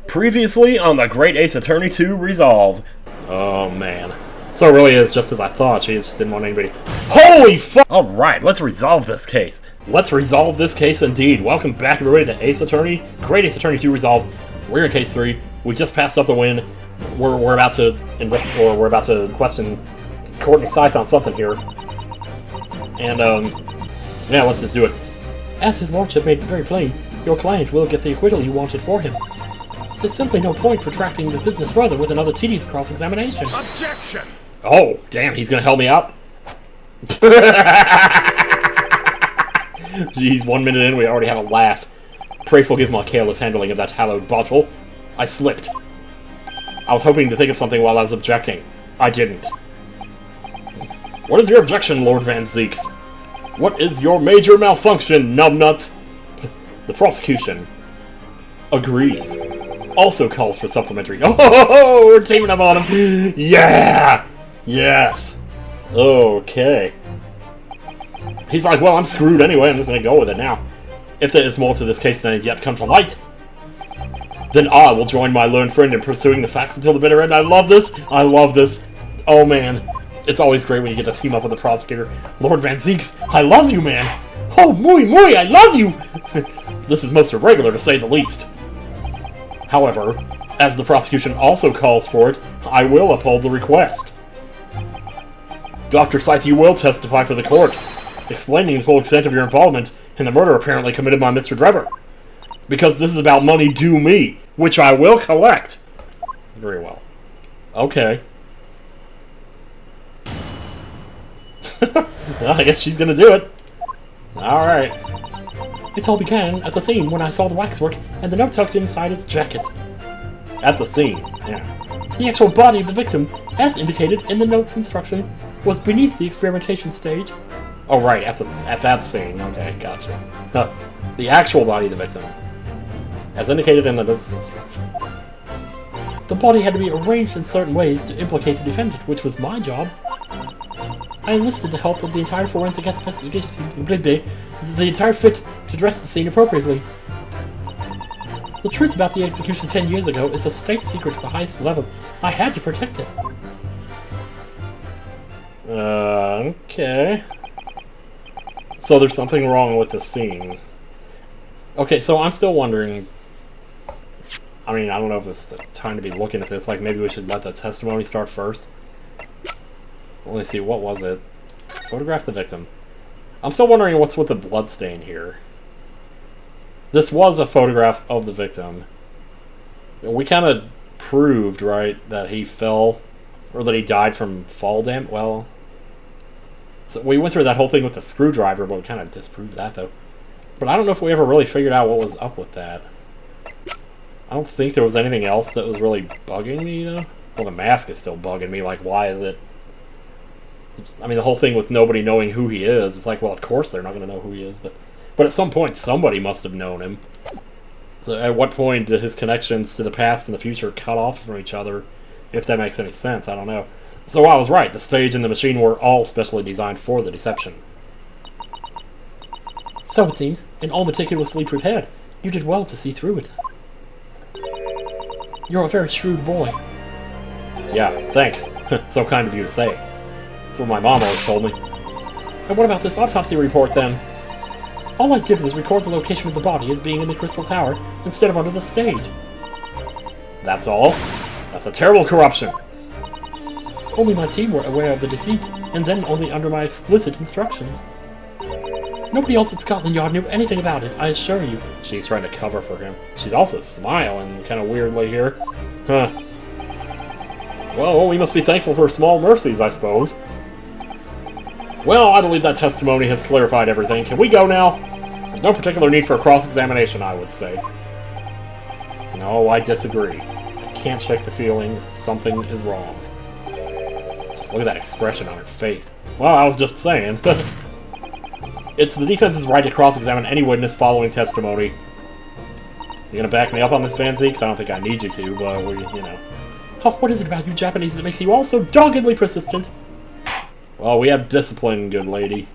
Previously on the Great Ace Attorney 2 Resolve. Oh man. So it really is just as I thought, she just didn't want anybody. Holy fuck! Alright, let's resolve this case. Let's resolve this case indeed. Welcome back everybody to Ace Attorney, Great Ace Attorney 2 Resolve. We're in case 3. We just passed up the win. We're about to we're about to question Courtney Scythe on something here. And yeah, let's just do it. As his lordship made it very plain, your client will get the acquittal you wanted for him. There's simply no point protracting this business further with another tedious cross-examination. Objection! Oh, damn, he's gonna help me out? Jeez, 1 minute in, we already have a laugh. Pray forgive my careless handling of that hallowed bottle. I slipped. I was hoping to think of something while I was objecting. I didn't. What is your objection, Lord Van Zeeks? What is your major malfunction, numbnuts? The prosecution agrees. Also calls for supplementary. Oh, we're teaming up on him. Yeah! Yes. Okay. He's like, well, I'm screwed anyway. I'm just going to go with it now. If there is more to this case than had yet come to light, then I will join my learned friend in pursuing the facts until the bitter end. I love this. I love this. Oh, man. It's always great when you get to team up with the prosecutor. Lord Van Zeeks, I love you, man. Oh, muy, I love you. This is most irregular, to say the least. However, as the prosecution also calls for it, I will uphold the request. Dr. Scythe, you will testify for the court, explaining the full extent of your involvement in the murder apparently committed by Mr. Drebber. Because this is about money due me, which I will collect. Very well. Okay. Well, I guess she's gonna do it. Alright. It all began at the scene when I saw the waxwork and the note tucked inside its jacket. At the scene, yeah. The actual body of the victim, as indicated in the note's instructions, was beneath the experimentation stage. Oh, right, at that scene. Okay, gotcha. The actual body of the victim, as indicated in the note's instructions. The body had to be arranged in certain ways to implicate the defendant, which was my job. I enlisted the help of the entire forensic investigation team, the entire fit to dress the scene appropriately. The truth about the execution 10 years ago is a state secret to the highest level. I had to protect it. Okay. So there's something wrong with the scene. Okay, so I'm still wondering. I mean, I don't know if it's the time to be looking at this. Like, maybe we should let the testimony start first. Let me see, what was it? Photograph the victim. I'm still wondering what's with the bloodstain here. This was a photograph of the victim. We kind of proved, right, that he fell, or that he died from fall damage. Well, so we went through that whole thing with the screwdriver, but we kind of disproved that, though. But I don't know if we ever really figured out what was up with that. I don't think there was anything else that was really bugging me, you know? Well, the mask is still bugging me, like, why is it? I mean, the whole thing with nobody knowing who he is, it's like, well, of course they're not going to know who he is, but at some point, somebody must have known him. So at what point did his connections to the past and the future cut off from each other, if that makes any sense? I don't know. So I was right, the stage and the machine were all specially designed for the deception. So it seems, and all meticulously prepared. You did well to see through it. You're a very shrewd boy. Yeah, thanks. So kind of you to say. That's what my mom always told me. And what about this autopsy report, then? All I did was record the location of the body as being in the Crystal Tower instead of under the stage. That's all? That's a terrible corruption. Only my team were aware of the deceit, and then only under my explicit instructions. Nobody else at Scotland Yard knew anything about it, I assure you. She's trying to cover for him. She's also smiling kind of weirdly here. Huh. Well, we must be thankful for small mercies, I suppose. Well, I believe that testimony has clarified everything. Can we go now? There's no particular need for a cross-examination, I would say. No, I disagree. I can't shake the feeling that something is wrong. Just look at that expression on her face. Well, I was just saying. It's the defense's right to cross-examine any witness following testimony. You gonna back me up on this, Van Zeeks? I don't think I need you to, but we, you know. Oh, what is it about you Japanese that makes you all so doggedly persistent? Well, we have discipline, good lady.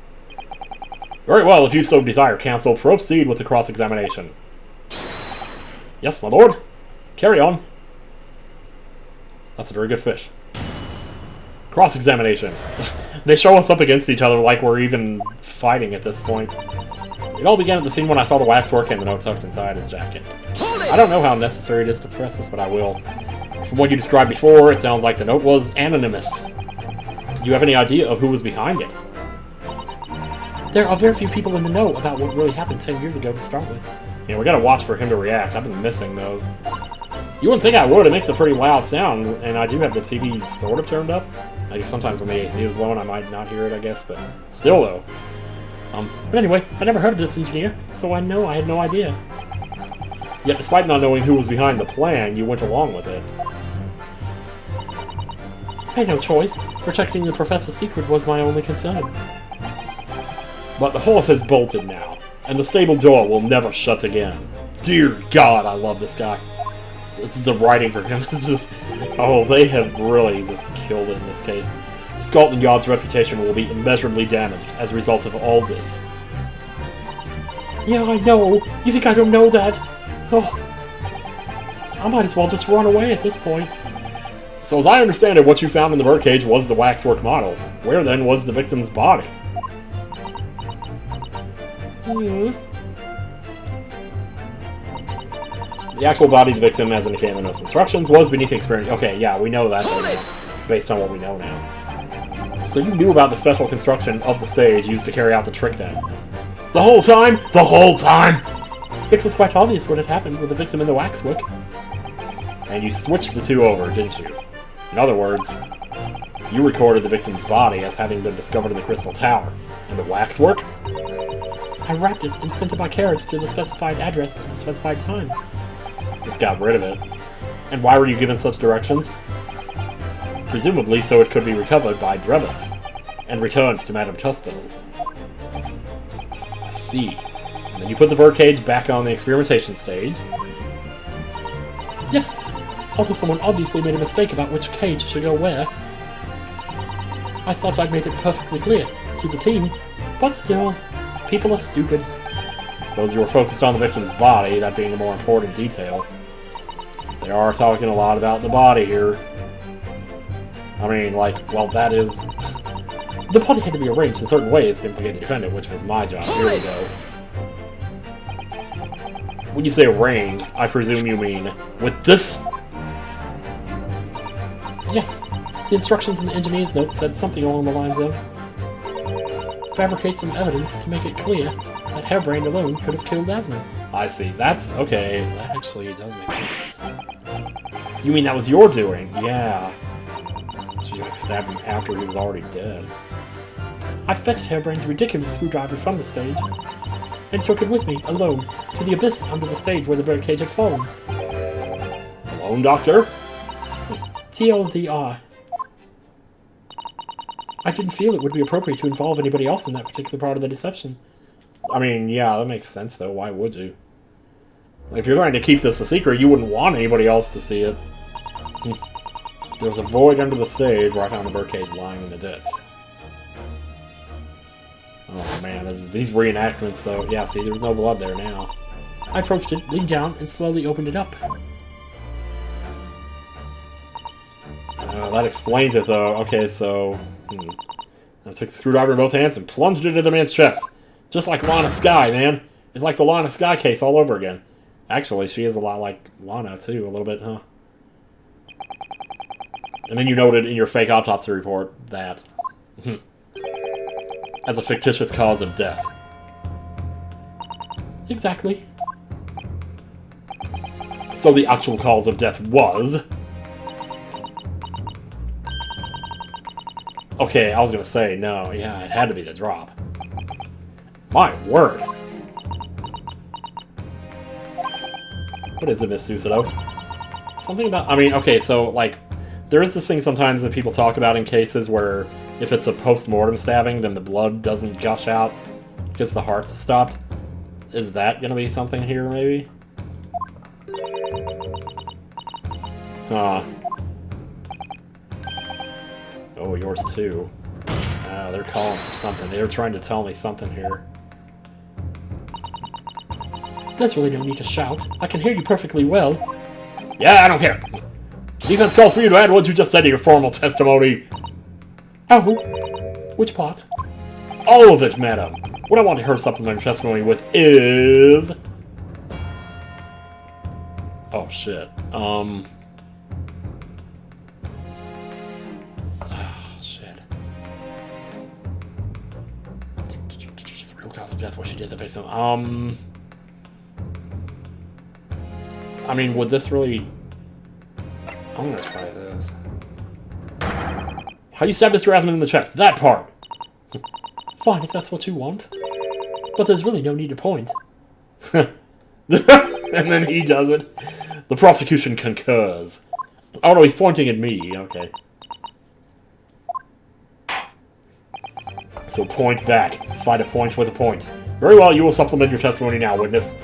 Very well, if you so desire, counsel, proceed with the cross-examination. Yes, my lord? Carry on. That's a very good fish. Cross-examination. They show us up against each other like we're even fighting at this point. It all began at the scene when I saw the waxwork and the note tucked inside his jacket. I don't know how necessary it is to press this, but I will. From what you described before, it sounds like the note was anonymous. Do you have any idea of who was behind it? There are very few people in the know about what really happened 10 years ago to start with. Yeah, we gotta watch for him to react. I've been missing those. You wouldn't think I would. It makes a pretty loud sound, and I do have the TV sort of turned up. I guess sometimes when the AC is blowing, I might not hear it, I guess, but still, though. But anyway, I never heard of this engineer, so I know I had no idea. Yet, despite not knowing who was behind the plan, you went along with it. I had no choice. Protecting the professor's secret was my only concern. But the horse has bolted now, and the stable door will never shut again. Dear God, I love this guy. This is the writing for him. It's just... Oh, they have really just killed it in this case. Scotland Yard's reputation will be immeasurably damaged as a result of all this. Yeah, I know. You think I don't know that? Oh, I might as well just run away at this point. So as I understand it, what you found in the birdcage was the waxwork model. Where then was the victim's body? The actual body of the victim, as indicated in the notes instructions, was beneath the experience. Okay, yeah, we know that based on what we know now. So you knew about the special construction of the stage used to carry out the trick then. The whole time? The whole time! It was quite obvious what had happened with the victim in the waxwork. And you switched the two over, didn't you? In other words, you recorded the victim's body as having been discovered in the Crystal Tower. And the waxwork? I wrapped it and sent it by carriage to the specified address at the specified time. Just got rid of it. And why were you given such directions? Presumably so it could be recovered by Drebber, and returned to Madame Tussbill's. I see. And then you put the birdcage back on the experimentation stage. Yes, although someone obviously made a mistake about which cage should go where. I thought I'd made it perfectly clear to the team, but still, people are stupid. I suppose you were focused on the victim's body, that being a more important detail. They are talking a lot about the body here. I mean, like, well, that is... The body had to be arranged in certain ways to implicate the defendant, which was my job. Here we go. When you say arranged, I presume you mean with this? Yes. The instructions in the engineer's note said something along the lines of fabricate some evidence to make it clear that Hairbrain alone could have killed Asmund. I see. That's... okay. That actually does make sense. So you mean that was your doing? Yeah. She like stabbed him after he was already dead. I fetched Hairbrain's ridiculous screwdriver from the stage and took it with me, alone, to the abyss under the stage where the birdcage had fallen. Alone, Doctor? TLDR. I didn't feel it would be appropriate to involve anybody else in that particular part of the deception. I mean, yeah, that makes sense, though. Why would you? Like, if you're trying to keep this a secret, you wouldn't want anybody else to see it. There was a void under the stage where I found the birdcage lying in the ditch. Oh man, there's these reenactments though. Yeah, see, there's no blood there now. I approached it, leaned down, and slowly opened it up. That explains it though. Okay, so... I took the screwdriver in both hands and plunged it into the man's chest. Just like Lana Skye, man. It's like the Lana Skye case all over again. Actually, she is a lot like Lana too, a little bit, huh? And then you noted in your fake autopsy report that... as a fictitious cause of death. Exactly. So the actual cause of death was... Okay, I was gonna say, no, yeah, it had to be the drop. My word! What is it, Miss Susato? Something about... I mean, okay, so, like, there is this thing sometimes that people talk about in cases where if it's a post-mortem stabbing, then the blood doesn't gush out because the heart's stopped. Is that gonna be something here, maybe? Oh, yours too. They're calling for something. They were trying to tell me something here. There's really no need to shout. I can hear you perfectly well. Yeah, I don't care. Defense calls for you to add what you just said to your formal testimony. Oh, which part? All of it, madam. What I want her supplementary testimony with is... Oh, shit. Shit. The real cause of death, what she did to the victim. I mean, would this really... I'm gonna try this. How you stabbed Mr. Asman in the chest. That part! Fine, if that's what you want. But there's really no need to point. And then he does it. The prosecution concurs. Oh no, he's pointing at me. Okay. So point back. Find a point with a point. Very well, you will supplement your testimony now, witness.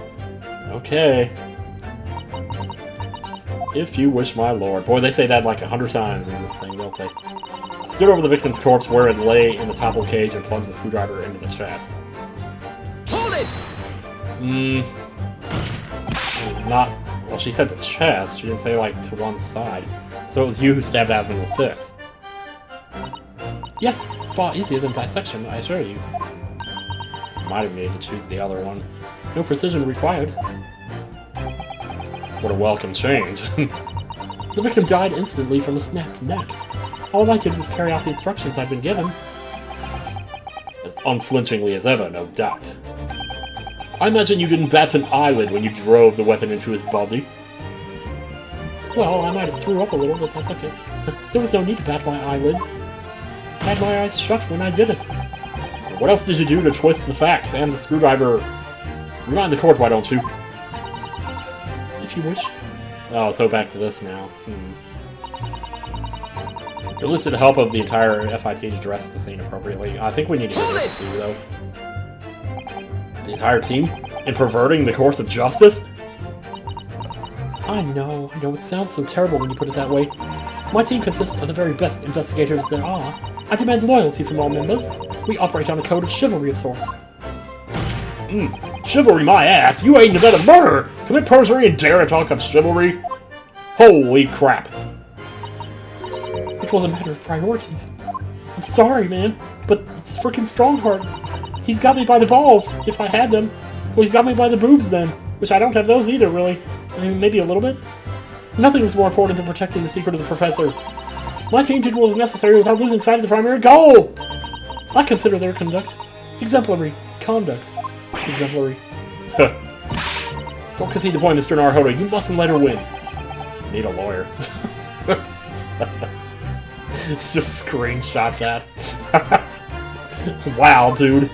Okay. If you wish, my lord. Boy, they say that like 100 times in this thing, don't they? Stood over the victim's corpse where it lay in the toppled cage and plunged the screwdriver into the chest. Hold it! Not... Well, she said the chest. She didn't say, like, to one side. So it was you who stabbed Asman with this. Yes, far easier than dissection, I assure you. Might have needed to choose the other one. No precision required. What a welcome change. The victim died instantly from a snapped neck. All I did was carry out the instructions I'd been given. As unflinchingly as ever, no doubt. I imagine you didn't bat an eyelid when you drove the weapon into his body. Well, I might have threw up a little, but that's okay. There was no need to bat my eyelids. I had my eyes shut when I did it. What else did you do to twist the facts and the screwdriver? Remind the court, why don't you? If you wish. Oh, so back to this now. Enlisted the help of the entire FIT to address the scene appropriately. I think we need to do this too, though. The entire team? In perverting the course of justice? I know, it sounds so terrible when you put it that way. My team consists of the very best investigators there are. I demand loyalty from all members. We operate on a code of chivalry of sorts. Chivalry my ass! You ain't about a murder! Commit perjury and dare to talk of chivalry? Holy crap. It was a matter of priorities. I'm sorry, man, but it's frickin' Strongheart. He's got me by the balls, if I had them. Well, he's got me by the boobs then, which I don't have those either, really. I mean, maybe a little bit. Nothing was more important than protecting the secret of the professor. My team did what was necessary without losing sight of the primary goal! I consider their conduct exemplary. Conduct. Exemplary. Don't concede the point, Mr. Naruhodo. You mustn't let her win. Need a lawyer. Just screenshot that. Wow, dude.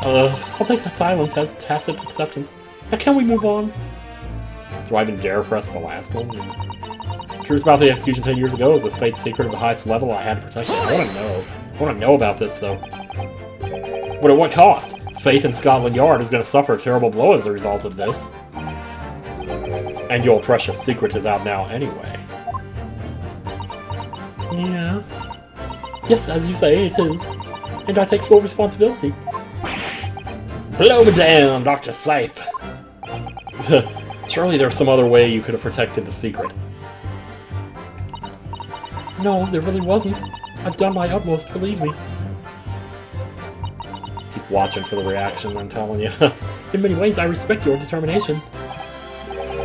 I'll take that silence as tacit acceptance. Now can we move on? Do I even dare press the last one? Truth about the execution 10 years ago is a state secret of the highest level. I had to protect it. I want to know. I want to know about this, though. But at what cost? Faith in Scotland Yard is going to suffer a terrible blow as a result of this. And your precious secret is out now anyway. Yeah. Yes, as you say, it is. And I take full responsibility. Blow me down, Dr. Safe! Surely there's some other way you could have protected the secret. No, there really wasn't. I've done my utmost, believe me. Keep watching for the reaction, I'm telling you. In many ways, I respect your determination.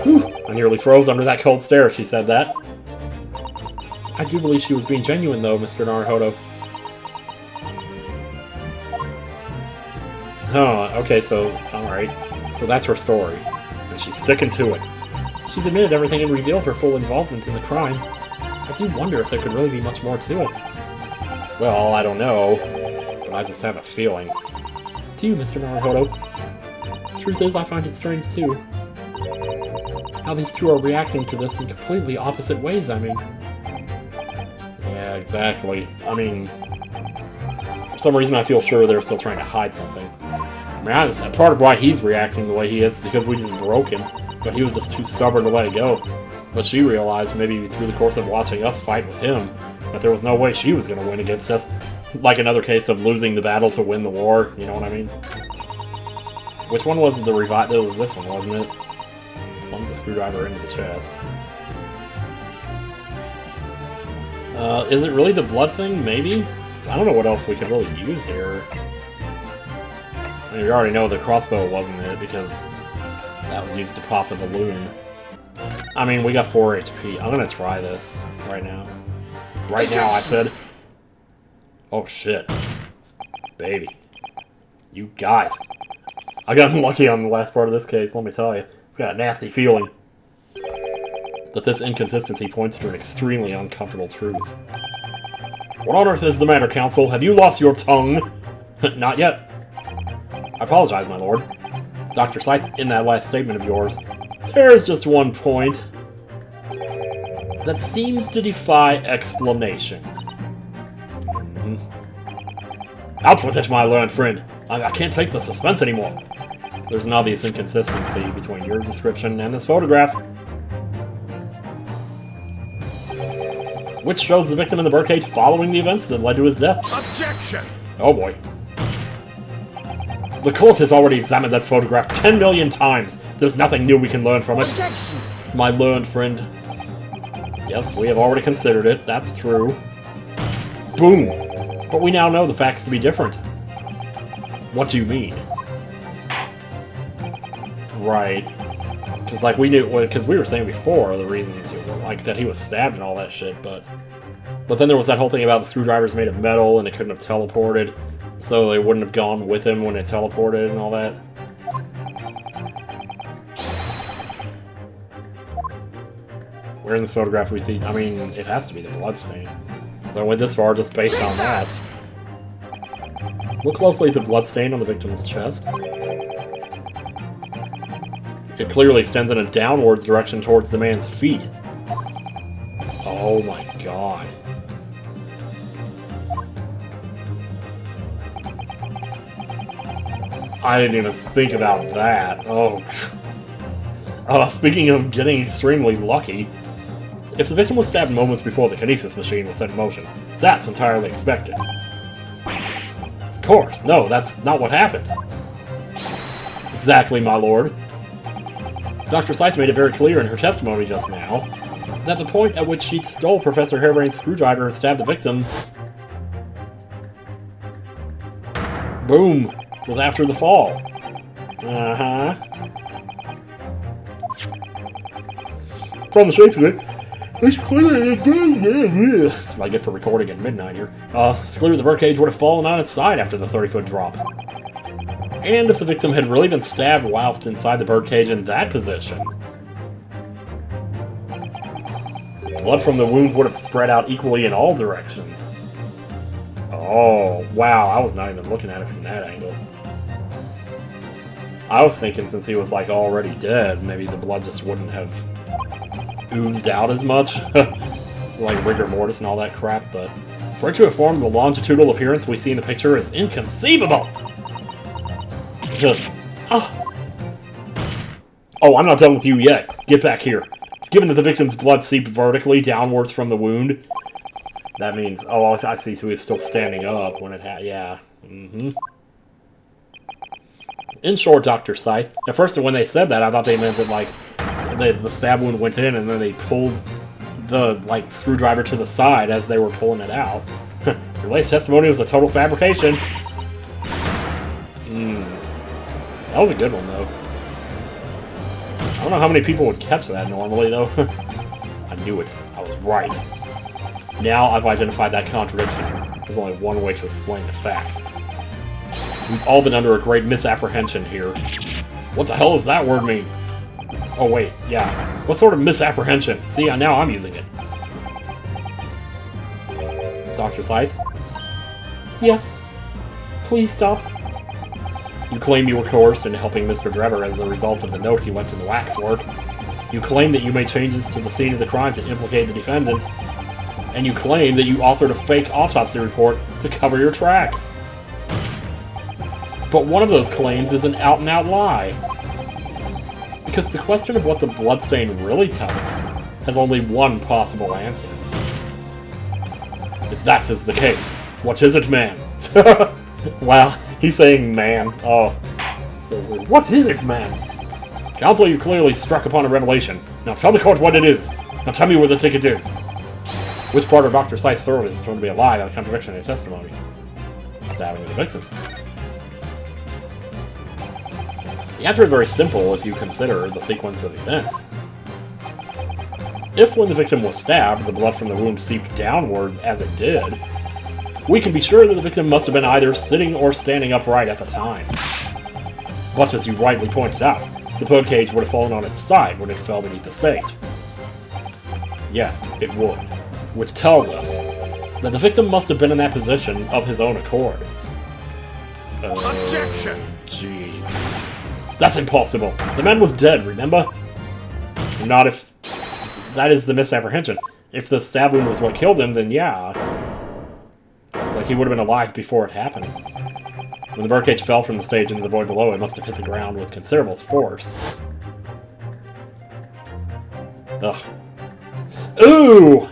Whew, I nearly froze under that cold stare she said that. I do believe she was being genuine, though, Mr. Naruhodo. Oh, okay, so, alright. So that's her story. And she's sticking to it. She's admitted everything and revealed her full involvement in the crime. I do wonder if there could really be much more to it. Well, I don't know, but I just have a feeling. Do you, Mr. Naruhodo? Truth is, I find it strange, too. How these two are reacting to this in completely opposite ways, I mean. Yeah, exactly. I mean, for some reason I feel sure they're still trying to hide something. I mean, that's part of why he's reacting the way he is, because we just broke him. But he was just too stubborn to let it go. But she realized, maybe through the course of watching us fight with him, that there was no way she was going to win against us. Like another case of losing the battle to win the war, you know what I mean? Which one was the revive? It was this one, wasn't it? jams a screwdriver into the chest. Is it really the blood thing? Maybe? 'Cause I don't know what else we could really use here. I mean, we already know the crossbow wasn't it, because that was used to pop the balloon. I mean, we got 4 HP. I'm gonna try this right now. Right now, I said. Oh, shit. Baby. You guys. I got unlucky on the last part of this case, let me tell you. I've got a nasty feeling that this inconsistency points to an extremely uncomfortable truth. What on earth is the matter, Counsel? Have you lost your tongue? Not yet. I apologize, my lord. Dr. Scythe, in that last statement of yours, there's just one point that seems to defy explanation. Out with it, my learned friend. I can't take the suspense anymore. There's an obvious inconsistency between your description and this photograph, which shows the victim in the birdcage following the events that led to his death. Objection! Oh boy. The court has already examined that photograph 10 million times. There's nothing new we can learn from it. Objection! My learned friend. Yes, we have already considered it. That's true. Boom! But we now know the facts to be different. What do you mean? Right. Because, like, we knew... Because we were saying before the reason, like, that he was stabbed and all that shit, but then there was that whole thing about the screwdriver's made of metal and it couldn't have teleported, so they wouldn't have gone with him when it teleported and all that. Where in this photograph we see... I mean, it has to be the bloodstain. I went this far just based on that. Look closely at the bloodstain on the victim's chest. It clearly extends in a downwards direction towards the man's feet. Oh my god. I didn't even think about that. Oh. Speaking of getting extremely lucky, if the victim was stabbed moments before the kinesis machine was set in motion, that's entirely expected. Of course, no, that's not what happened. Exactly, my lord. Dr. Scythe made it very clear in her testimony just now that the point at which she stole Professor Harebrain's screwdriver and stabbed the victim, boom, was after the fall. Uh-huh. From the shape of it, it's clear. That's what I get for recording at midnight here. It's clear the birdcage would have fallen on its side after the 30-foot drop. And if the victim had really been stabbed whilst inside the birdcage in that position, blood from the wound would have spread out equally in all directions. Oh, wow, I was not even looking at it from that angle. I was thinking since he was, like, already dead, maybe the blood just wouldn't have oozed out as much. Like rigor mortis and all that crap, but for it to have formed the longitudinal appearance we see in the picture is inconceivable! Oh, I'm not done with you yet. Get back here. Given that the victim's blood seeped vertically downwards from the wound, that means... Oh, I see, so he's still standing up when it yeah. Mm-hmm. In short, Dr. Scythe, at first when they said that, I thought they meant that, like, the stab wound went in and then they pulled the, like, screwdriver to the side as they were pulling it out. Your latest testimony was a total fabrication. That was a good one, though. I don't know how many people would catch that normally, though. I knew it. I was right. Now I've identified that contradiction. There's only one way to explain the facts. We've all been under a great misapprehension here. What the hell does that word mean? Oh, wait, yeah. What sort of misapprehension? See, now I'm using it. Dr. Scythe? Yes. Please stop. You claim you were coerced into helping Mr. Drebber as a result of the note he left in the waxwork. You claim that you made changes to the scene of the crime to implicate the defendant. And you claim that you authored a fake autopsy report to cover your tracks. But one of those claims is an out-and-out lie. Because the question of what the bloodstain really tells us has only one possible answer. If that is the case, what is it, man? Wow, he's saying man. Oh, so weird. What is it, man? Counsel, you've clearly struck upon a revelation. Now tell the court what it is. Now tell me where the ticket is. Which part of Dr. Scythe's story is shown to be a lie by the contradiction in his testimony? Stabbing the victim. The answer is very simple if you consider the sequence of events. If when the victim was stabbed, the blood from the wound seeped downwards as it did, we can be sure that the victim must have been either sitting or standing upright at the time. But as you rightly pointed out, the birdcage would have fallen on its side when it fell beneath the stage. Yes, it would. Which tells us that the victim must have been in that position of his own accord. Objection! Jeez. That's impossible. The man was dead, remember? Not if... That is the misapprehension. If the stab wound was what killed him, then yeah. Like, he would have been alive before it happened. When the birdcage fell from the stage into the void below, it must have hit the ground with considerable force. Ugh. Ooh!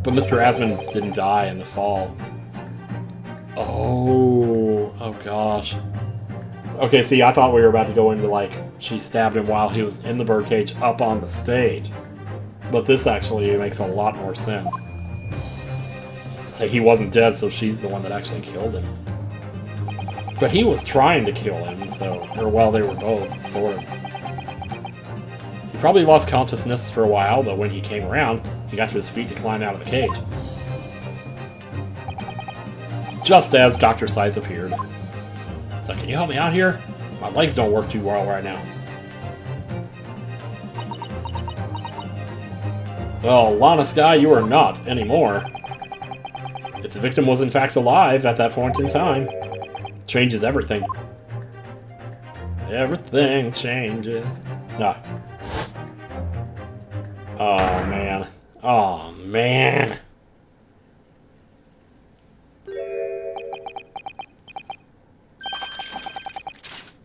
But Mr. Asman didn't die in the fall. Oh gosh. Okay, see, I thought we were about to go into, like, she stabbed him while he was in the birdcage up on the stage. But this actually makes a lot more sense. Say he wasn't dead, so she's the one that actually killed him. But he was trying to kill him, so... Or, well, they were both, sort of. He probably lost consciousness for a while, but when he came around, he got to his feet to climb out of the cage. Just as Dr. Scythe appeared. So, can you help me out here? My legs don't work too well right now. Well, Lana Sky, you are not anymore. If the victim was in fact alive at that point in time, changes everything. Everything changes. Nah. Oh, man. Oh, man.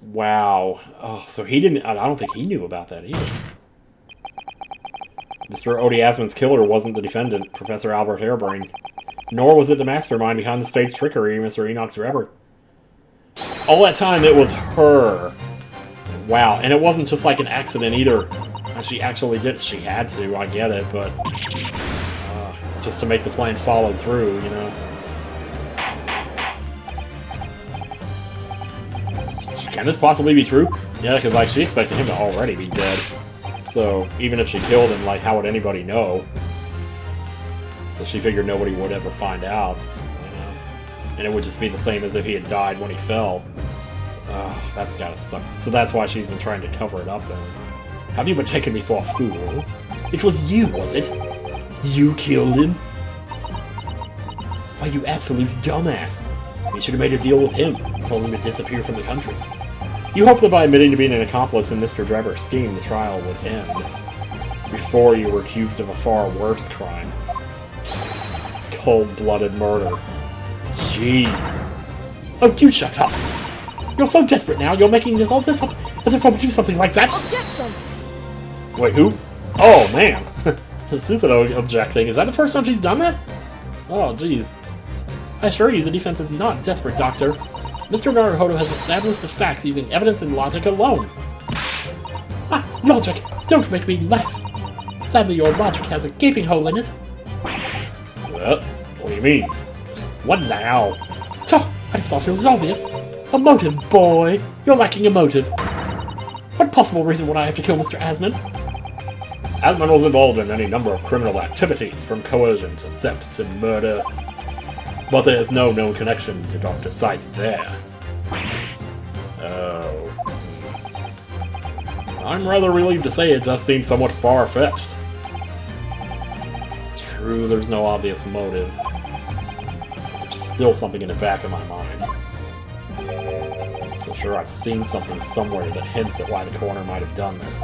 Wow. Oh, so he didn't... I don't think he knew about that either. Mr. Odie Asman's killer wasn't the defendant, Professor Albert Hairbrain. Nor was it the mastermind behind the stage trickery, Mr. Enoch Drebber. All that time, it was her. Wow, and it wasn't just like an accident either. She actually did it. She had to, I get it, but... just to make the plan follow through, you know. Can this possibly be true? Yeah, because, like, she expected him to already be dead. So, even if she killed him, like, how would anybody know? So she figured nobody would ever find out, you know? And it would just be the same as if he had died when he fell. Oh, that's gotta suck. So that's why she's been trying to cover it up, then. Have you been taking me for a fool? It was you, was it? You killed him? Why, you absolute dumbass. You should have made a deal with him, told him to disappear from the country. You hoped that by admitting to being an accomplice in Mr. Drebber's scheme, the trial would end. Before you were accused of a far worse crime. Cold-blooded murder. Jeez. Oh, do shut up! You're so desperate now, you're making all this up as if I would do something like that! Objection! Wait, who? Oh, man! Susanoo objecting. Is that the first time she's done that? Oh, jeez. I assure you, the defense is not desperate, Doctor. Mr. Naruhodo has established the facts using evidence and logic alone. Ah, logic! Don't make me laugh! Sadly, your logic has a gaping hole in it. What do you mean? What now? Tuh! I thought it was obvious. A motive, boy! You're lacking a motive. What possible reason would I have to kill Mr. Asman? Asman was involved in any number of criminal activities, from coercion to theft to murder. But there is no known connection to Dr. Scythe there. Oh. I'm rather relieved to say it does seem somewhat far-fetched. True, there's no obvious motive. There's still something in the back of my mind. So sure, I've seen something somewhere that hints at why the coroner might have done this.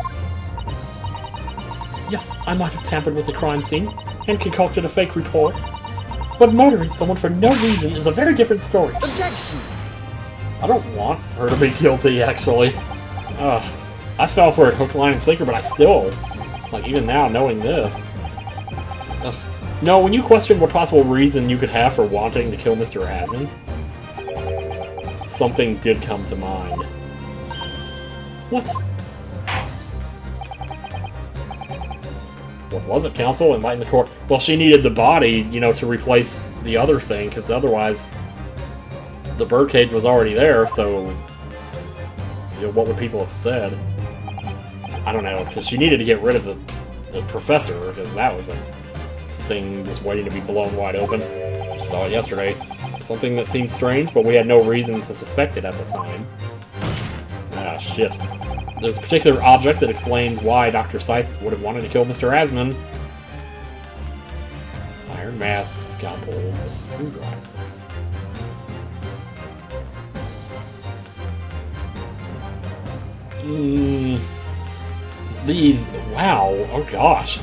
Yes, I might have tampered with the crime scene and concocted a fake report. But murdering someone for no reason is a very different story. Objection! I don't want her to be guilty, actually. I fell for it hook, line, and sinker, but I still... Like, even now, knowing this... No, when you question what possible reason you could have for wanting to kill Mr. Asman... something did come to mind. What? What was it, counsel? Enlighten the court. Well, she needed the body, you know, to replace the other thing, because otherwise the birdcage was already there, so you know, what would people have said? I don't know, because she needed to get rid of the professor, because that was a thing just waiting to be blown wide open. Saw it yesterday. Something that seemed strange, but we had no reason to suspect it at the time. Ah, shit. There's a particular object that explains why Dr. Scythe would have wanted to kill Mr. Asman. Iron mask, scalpel, the screwdriver. These... Wow. Oh, gosh.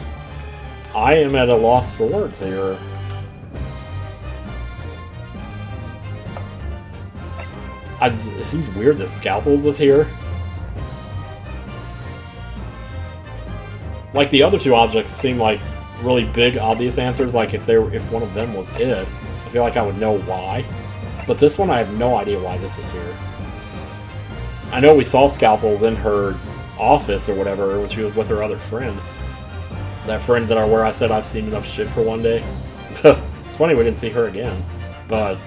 I am at a loss for words here. It seems weird the scalpels is here. Like, the other two objects seem like really big, obvious answers, like if one of them was it. I feel like I would know why. But this one, I have no idea why this is here. I know we saw scalpels in her office or whatever when she was with her other friend. That friend that where I said I've seen enough shit for one day. So, it's funny we didn't see her again. But,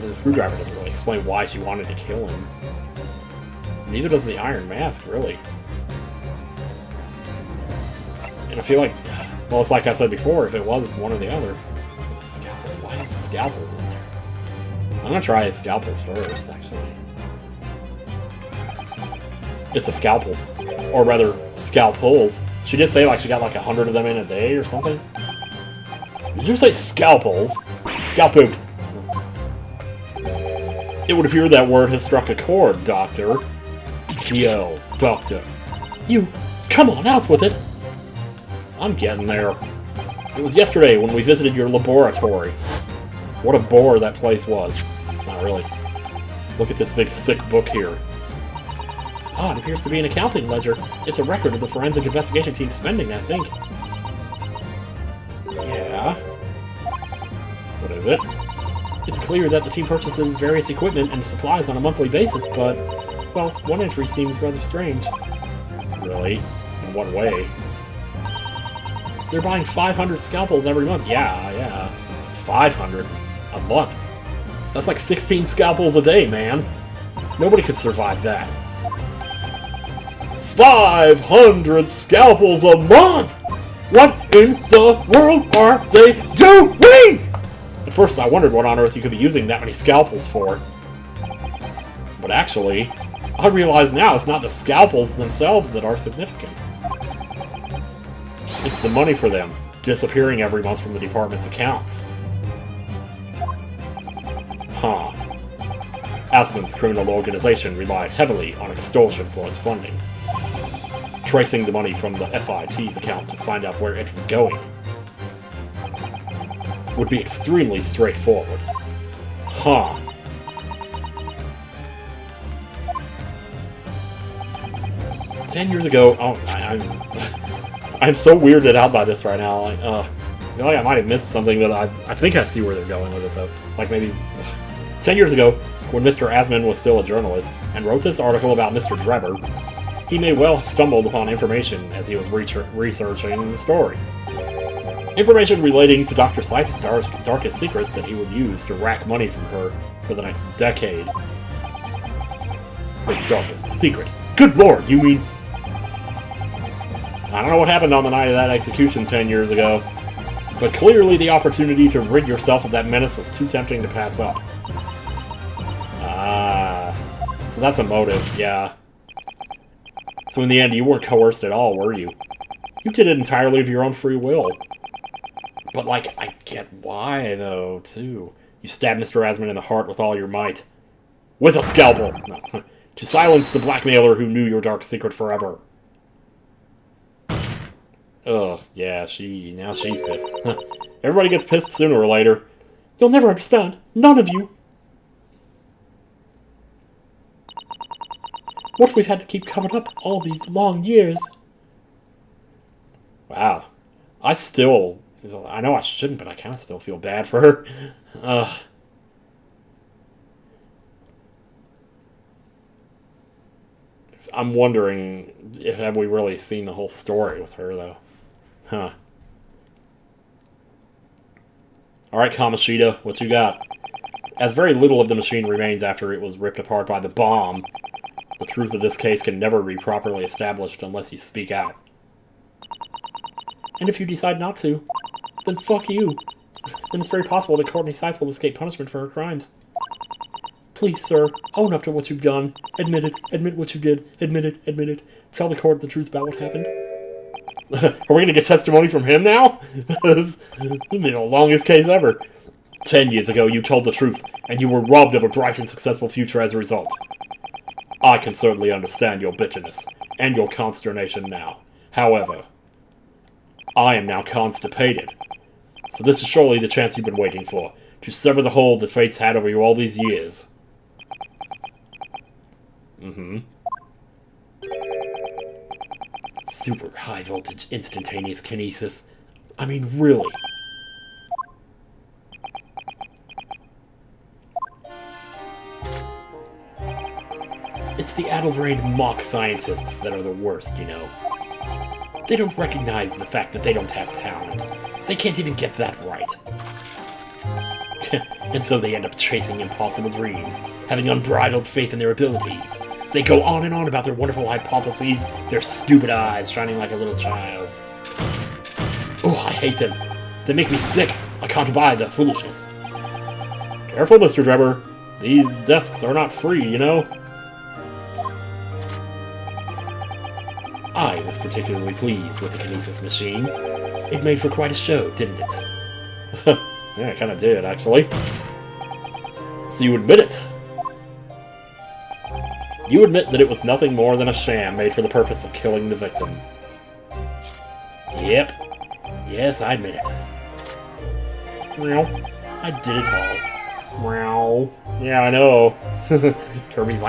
the screwdriver doesn't really explain why she wanted to kill him. Neither does the iron mask, really. And I feel like, well, it's like I said before, if it was one or the other. Scalpels, why is the scalpels in there? I'm gonna try scalpels first, actually. It's a scalpel. Or rather, scalpels. She did say like she got like 100 of them in a day or something. Did you say scalpels? Scalpoop. It would appear that word has struck a chord, Doctor. TL, Doctor. You... Come on, out with it! I'm getting there. It was yesterday when we visited your laboratory. What a bore that place was. Not really. Look at this big thick book here. Ah, it appears to be an accounting ledger. It's a record of the forensic investigation team's spending, I think. Yeah? What is it? It's clear that the team purchases various equipment and supplies on a monthly basis, but, well, one entry seems rather strange. Really? In what way? They're buying 500 scalpels every month. Yeah. 500 a month. That's like 16 scalpels a day, man. Nobody could survive that. 500 scalpels a month! What in the world are they doing? At first I wondered what on earth you could be using that many scalpels for. But actually, I realize now it's not the scalpels themselves that are significant. It's the money for them, disappearing every month from the department's accounts. Huh. Asman's criminal organization relied heavily on extortion for its funding. Tracing the money from the FIT's account to find out where it was going would be extremely straightforward. Huh. "10 years ago..." Oh, I'm so weirded out by this right now. I feel like I might have missed something that I think I see where they're going with it, though. Like maybe... 10 years ago, when Mr. Asman was still a journalist, and wrote this article about Mr. Drebber, he may well have stumbled upon information as he was researching the story. Information relating to Dr. Scythe's darkest secret that he would use to rack money from her for the next decade. Her darkest secret? Good lord, you mean... I don't know what happened on the night of that execution 10 years ago, but clearly the opportunity to rid yourself of that menace was too tempting to pass up. Ah, so that's a motive, yeah. So in the end, you weren't coerced at all, were you? You did it entirely of your own free will. But, like, I get why, though, too. You stabbed Mr. Asman in the heart with all your might. With a scalpel! No. To silence the blackmailer who knew your dark secret forever. Ugh, yeah, now she's pissed. Everybody gets pissed sooner or later. You'll never understand. None of you. What we've had to keep covered up all these long years. Wow. I know I shouldn't, but I kind of still feel bad for her. I'm wondering, have we really seen the whole story with her, though? Huh. Alright, Kamoshida, what you got? As very little of the machine remains after it was ripped apart by the bomb, the truth of this case can never be properly established unless you speak out. And if you decide not to, then fuck you. Then it's very possible that Courtney Sykes will escape punishment for her crimes. Please, sir, own up to what you've done. Admit it. Admit what you did. Admit it. Admit it. Tell the court the truth about what happened. Are we going to get testimony from him now? This will be the longest case ever. 10 years ago, you told the truth, and you were robbed of a bright and successful future as a result. I can certainly understand your bitterness, and your consternation now. However, I am now constipated. So this is surely the chance you've been waiting for, to sever the hold that fate's had over you all these years. Super high voltage instantaneous kinesis. I mean, really. It's the addle-brained mock scientists that are the worst, you know. They don't recognize the fact that they don't have talent. They can't even get that right. And so they end up chasing impossible dreams, having unbridled faith in their abilities. They go on and on about their wonderful hypotheses, their stupid eyes shining like a little child's. Oh, I hate them. They make me sick. I can't abide their foolishness. Careful, Mr. Drebber. These desks are not free, you know? I was particularly pleased with the kinesis machine. It made for quite a show, didn't it? Yeah, it kind of did, actually. So you admit it. You admit that it was nothing more than a sham made for the purpose of killing the victim. Yep. Yes, I admit it. Well, I did it all. well, yeah, I know. Kirby's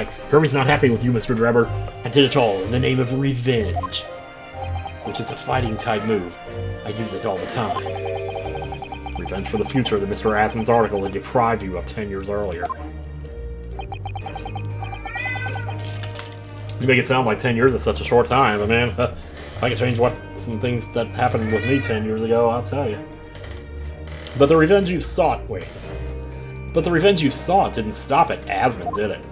not happy with you, Mr. Drebber. I did it all in the name of revenge. Which is a fighting-type move. I use it all the time. Revenge for the future that Mr. Asman's article had deprived you of 10 years earlier. You make it sound like 10 years is such a short time, but man, if I could change some things that happened with me 10 years ago, I'll tell you. But the revenge you sought didn't stop at Asman, did it?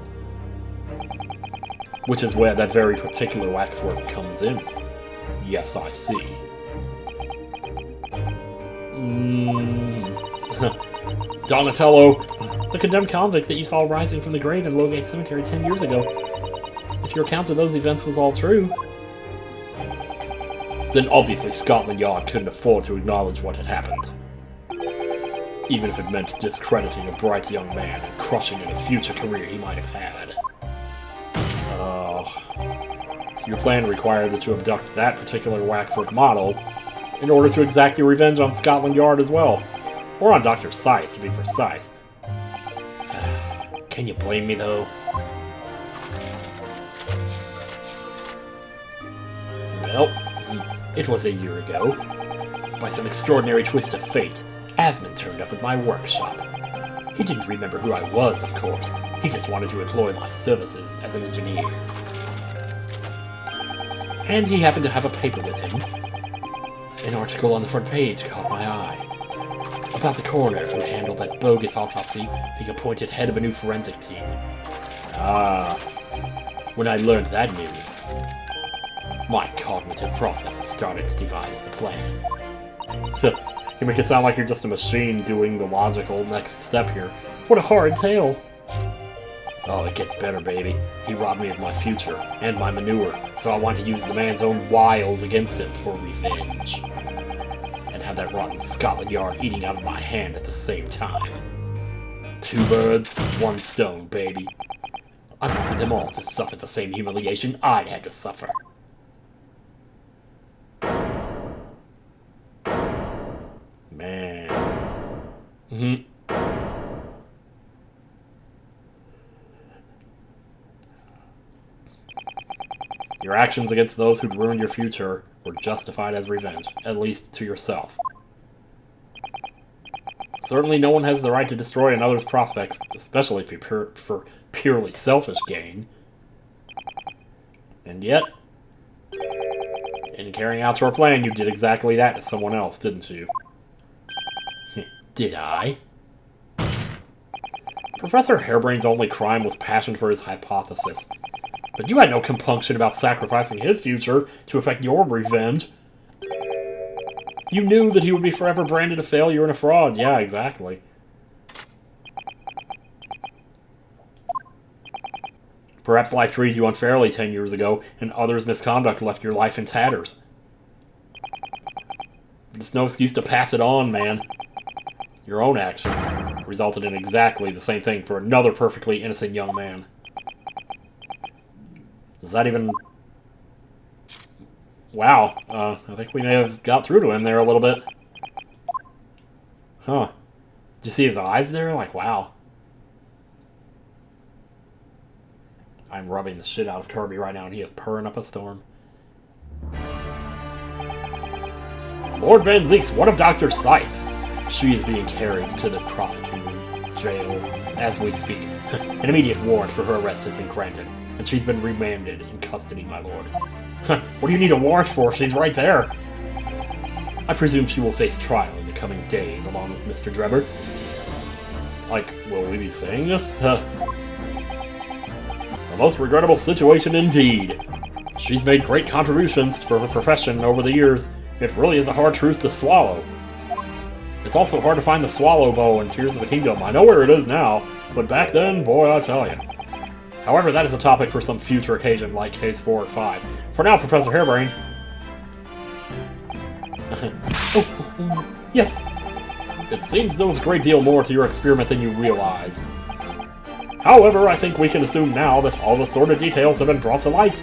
Which is where that very particular waxwork comes in. Yes, I see. Donatello, the condemned convict that you saw rising from the grave in Lowgate Cemetery 10 years ago. If your account of those events was all true, then obviously Scotland Yard couldn't afford to acknowledge what had happened. Even if it meant discrediting a bright young man and crushing any future career he might have had. So your plan required that you abduct that particular waxwork model in order to exact your revenge on Scotland Yard as well. Or on Dr. Scythe, to be precise. can you blame me though? Well, it was a year ago. By some extraordinary twist of fate, Asman turned up at my workshop. He didn't remember who I was, of course. He just wanted to employ my services as an engineer. And he happened to have a paper with him. An article on the front page caught my eye. About the coroner who handled that bogus autopsy being appointed head of a new forensic team. When I learned that news, my cognitive processes started to devise the plan. You make it sound like you're just a machine doing the logical next step here. What a horrid tale! Oh, it gets better, baby. He robbed me of my future, and my manure, so I want to use the man's own wiles against him for revenge. And have that rotten Scotland Yard eating out of my hand at the same time. 2 birds, 1 stone, baby. I wanted them all to suffer the same humiliation I'd had to suffer. Man. Your actions against those who'd ruined your future were justified as revenge, at least to yourself. Certainly no one has the right to destroy another's prospects, especially for purely selfish gain. And yet, in carrying out your plan, you did exactly that to someone else, didn't you? Did I? Professor Hairbrain's only crime was passion for his hypothesis. But you had no compunction about sacrificing his future to effect your revenge. You knew that he would be forever branded a failure and a fraud. Yeah, exactly. Perhaps life treated you unfairly 10 years ago, and others' misconduct left your life in tatters. But it's no excuse to pass it on, man. Your own actions resulted in exactly the same thing for another perfectly innocent young man. Does that even... Wow, I think we may have got through to him there a little bit. Huh. Did you see his eyes there? Like, wow. I'm rubbing the shit out of Kirby right now, and he is purring up a storm. Lord Van Zeeks, what of Dr. Scythe? She is being carried to the prosecutor's jail as we speak. An immediate warrant for her arrest has been granted, and she's been remanded in custody, my lord. What do you need a warrant for? She's right there. I presume she will face trial in the coming days, along with Mr. Drebber. Like, will we be saying this? A most regrettable situation indeed. She's made great contributions for her profession over the years. It really is a hard truth to swallow. It's also hard to find the swallow bow in Tears of the Kingdom. I know where it is now, but back then, boy, I tell you. However, that is a topic for some future occasion, like Case 4 and 5. For now, Professor Hairbrain. Yes. It seems there was a great deal more to your experiment than you realized. However, I think we can assume now that all the sordid details have been brought to light.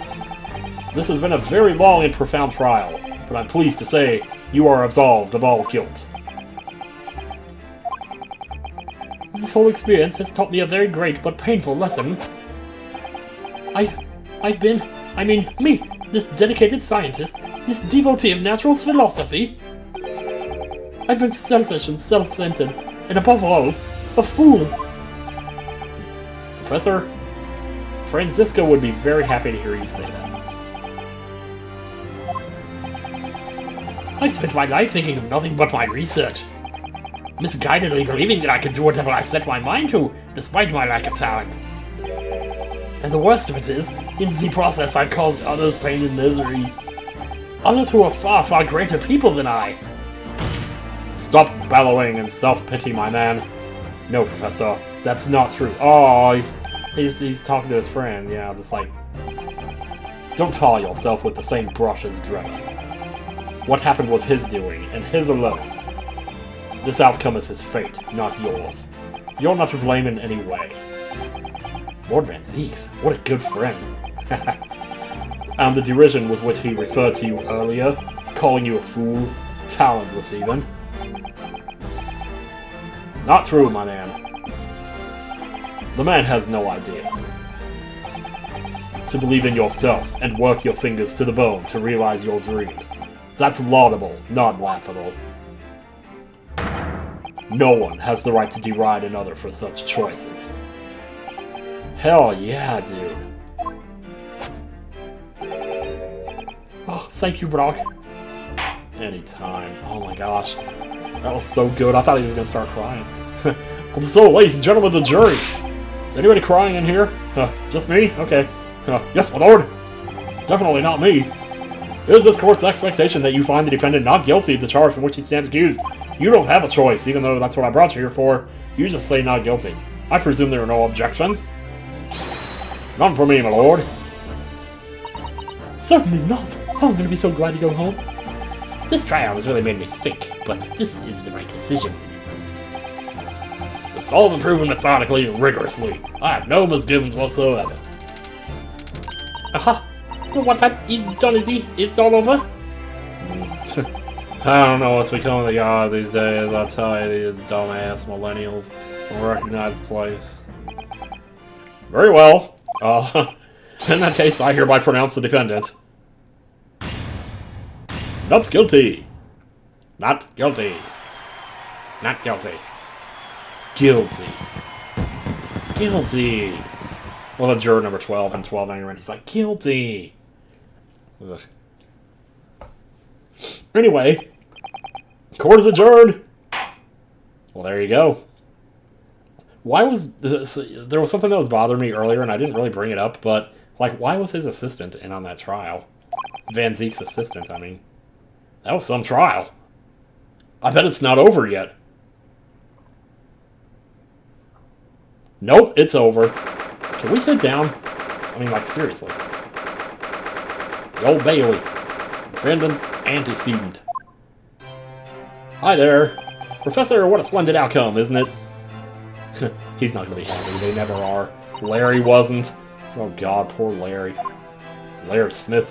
This has been a very long and profound trial, but I'm pleased to say you are absolved of all guilt. This whole experience has taught me a very great but painful lesson. Me, this dedicated scientist, this devotee of natural philosophy. I've been selfish and self-centered, and above all, a fool. Professor, Francisco would be very happy to hear you say that. I spent my life thinking of nothing but my research, misguidedly believing that I could do whatever I set my mind to, despite my lack of talent. And the worst of it is, in the process I've caused others pain and misery. Others who are far, far greater people than I. Stop bellowing in self-pity, my man. No, Professor, that's not true. Oh, he's talking to his friend, yeah, just like... Don't tar yourself with the same brush as Drebber. What happened was his doing, and his alone. This outcome is his fate, not yours. You're not to blame in any way. Lord Van Zeeks, what a good friend. And the derision with which he referred to you earlier, calling you a fool, talentless even. Not true, my man. The man has no idea. To believe in yourself and work your fingers to the bone to realize your dreams. That's laudable, not laughable. No one has the right to deride another for such choices. Hell yeah, dude. Oh, thank you, Brock. Anytime. Oh my gosh. That was so good. I thought he was going to start crying. So, ladies and gentlemen of the jury. Is anybody crying in here? Just me? Okay. Yes, my lord. Definitely not me. It is this court's expectation that you find the defendant not guilty of the charge from which he stands accused. You don't have a choice, even though that's what I brought you here for. You just say not guilty. I presume there are no objections. None for me, my lord. Certainly not. Oh, I'm going to be so glad to go home. This trial has really made me think, but this is the right decision. It's all been proven methodically and rigorously. I have no misgivings whatsoever. Aha! So what's that? He's done, is he? It's all over? I don't know what's becoming of the god these days, I'll tell you, these dumbass millennials don't recognize the place. Very well. In that case, I hereby pronounce the defendant not guilty. Not guilty. Not guilty. Guilty. Guilty. Well, the juror number 12 and 12 anyway, he's like, guilty. Ugh. Anyway, court is adjourned. Well, there you go. Why was this, there was something that was bothering me earlier, and I didn't really bring it up, but like, why was his assistant in on that trial? Van Zeek's assistant, I mean. That was some trial. I bet it's not over yet. Nope, it's over. Can we sit down? I mean, like, seriously. The Old Bailey. Defendant's antecedent. Hi there. Professor, what a splendid outcome, isn't it? He's not going to be happy. They never are. Larry wasn't. Oh, God, poor Larry. Larry Smith.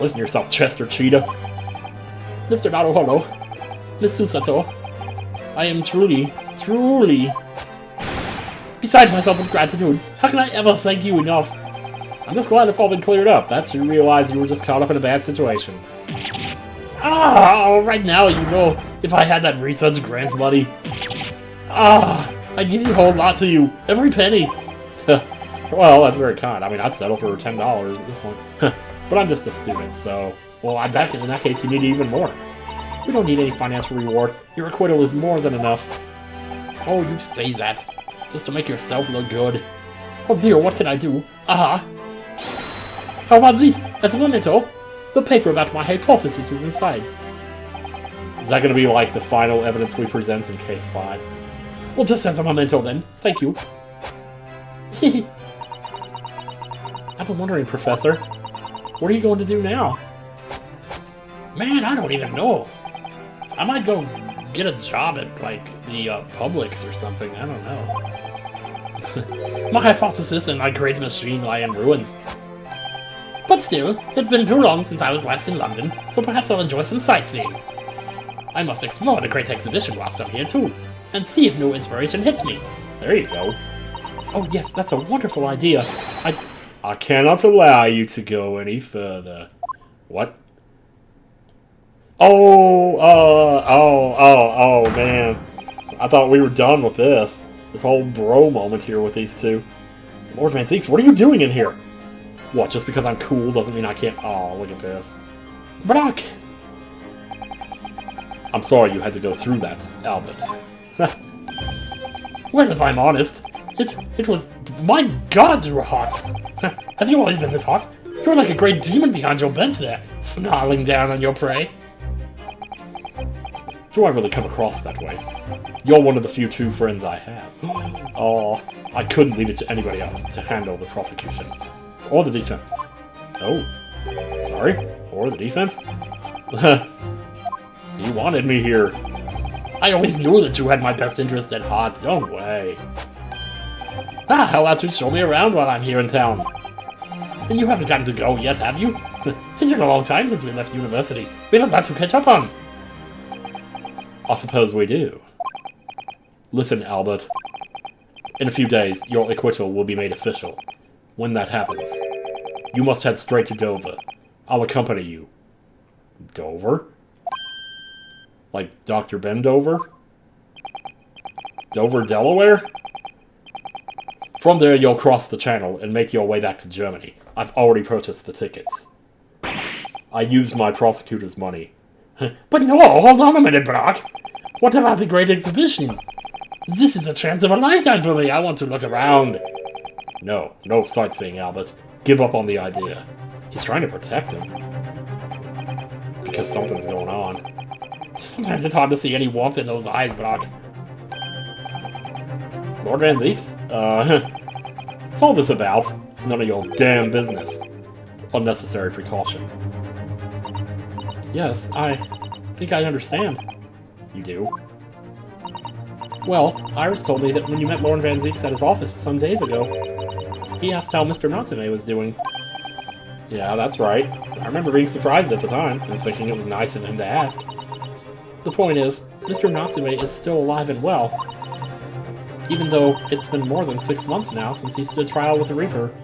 Listen to yourself, Chester Cheetah. Mr. Naruhodo, Miss Susato, I am truly beside myself with gratitude. How can I ever thank you enough? I'm just glad it's all been cleared up. That you realize you were just caught up in a bad situation. Right now, you know, if I had that research grant money, I'd give the whole lot to you, every penny. Well, that's very kind. I mean, I'd settle for $10 at this point. But I'm just a student, so... Well, in that case, you need even more. We don't need any financial reward. Your acquittal is more than enough. Oh, you say that, just to make yourself look good. Oh dear, what can I do? How about this? As a memento, the paper about my hypothesis is inside. Is that going to be like the final evidence we present in Case 5? Well, just as a memento then. Thank you. I've been wondering, Professor, what are you going to do now? Man, I don't even know. I might go get a job at, like, the Publix or something. I don't know. My hypothesis and my great machine lie in ruins. But still, it's been too long since I was last in London, so perhaps I'll enjoy some sightseeing. I must explore the great exhibition whilst I'm here too, and see if new inspiration hits me. There you go. Oh yes, that's a wonderful idea. I cannot allow you to go any further. What? Oh, man. I thought we were done with this. This whole bro moment here with these two. Lord Van Zeeks, what are you doing in here? What, just because I'm cool doesn't mean I can't... Oh, look at this. Brock! I'm sorry you had to go through that, Albert. Well, if I'm honest, it was... My God, you were hot! Have you always been this hot? You're like a great demon behind your bench there, snarling down on your prey. Do I really come across that way? You're one of the few true friends I have. Oh, I couldn't leave it to anybody else to handle the prosecution. Or the defense. Oh, sorry? Or the defense? You wanted me here. I always knew that you had my best interest at heart. No way. How about you show me around while I'm here in town? And you haven't gotten to go yet, have you? It's been a long time since we left university. We have a lot to catch up on. I suppose we do. Listen, Albert. In a few days, your acquittal will be made official. When that happens, you must head straight to Dover. I'll accompany you. Dover? Like Dr. Ben Dover? Dover, Delaware? From there, you'll cross the channel and make your way back to Germany. I've already purchased the tickets. I used my prosecutor's money. But no, hold on a minute, Brock. What about the great exhibition? This is a chance of a lifetime for me. I want to look around. No sightseeing, Albert. Give up on the idea. He's trying to protect him. Because something's going on. Sometimes it's hard to see any warmth in those eyes, Brock. Lord Van Zeeks? What's all this about? It's none of your damn business. Unnecessary precaution. Yes, I think I understand. You do? Well, Iris told me that when you met Lord Van Zeeks at his office some days ago, he asked how Mr. Natsume was doing. Yeah, that's right. I remember being surprised at the time, and thinking it was nice of him to ask. The point is, Mr. Natsume is still alive and well, even though it's been more than 6 months now since he stood trial with the Reaper.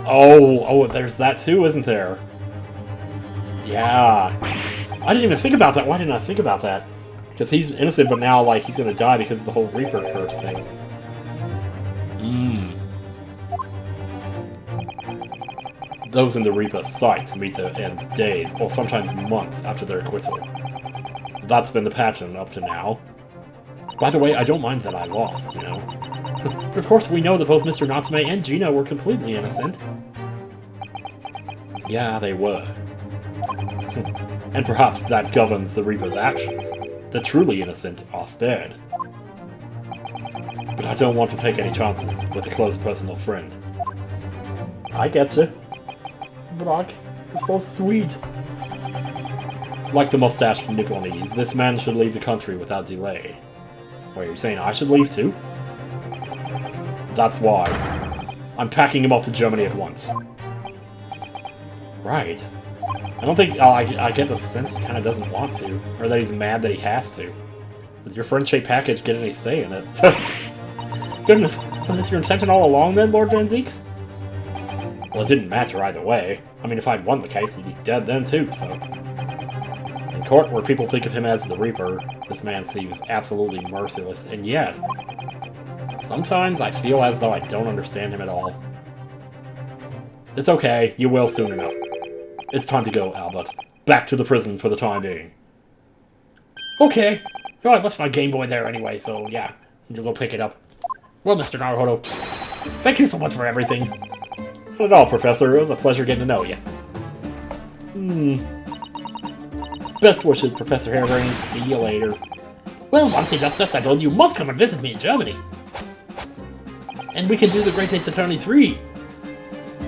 Oh, there's that too, isn't there? Yeah. I didn't even think about that. Why didn't I think about that? Because he's innocent, but now, like, he's gonna die because of the whole Reaper curse thing. those in the Reaper's sight to meet their ends days, or sometimes months after their acquittal. That's been the pattern up to now. By the way, I don't mind that I lost, you know. But of course we know that both Mr. Natsume and Gino were completely innocent. Yeah, they were. And perhaps that governs the Reaper's actions. The truly innocent are spared. But I don't want to take any chances with a close personal friend. I get you. Brock, you're so sweet. Like the mustached Nipponese, this man should leave the country without delay. Wait, you're saying I should leave too? That's why. I'm packing him off to Germany at once. Right. I don't think... I get the sense he kind of doesn't want to. Or that he's mad that he has to. Does your friend-shaped package get any say in it? Goodness, was this your intention all along then, Lord Van Zeeks? Well, it didn't matter either way. I mean, if I'd won the case, he'd be dead then too, so... In court, where people think of him as the Reaper, this man seems absolutely merciless, and yet... sometimes I feel as though I don't understand him at all. It's okay, you will soon enough. It's time to go, Albert. Back to the prison for the time being. Okay. Oh, I left my Game Boy there anyway, so yeah. You'll go pick it up. Well, Mr. Naruhodo, thank you so much for everything. Not at all, Professor. It was a pleasure getting to know you. Best wishes, Professor Harebrained. See you later. Well, once he gets settled, you must come and visit me in Germany. And we can do the Great Ace Attorney 3.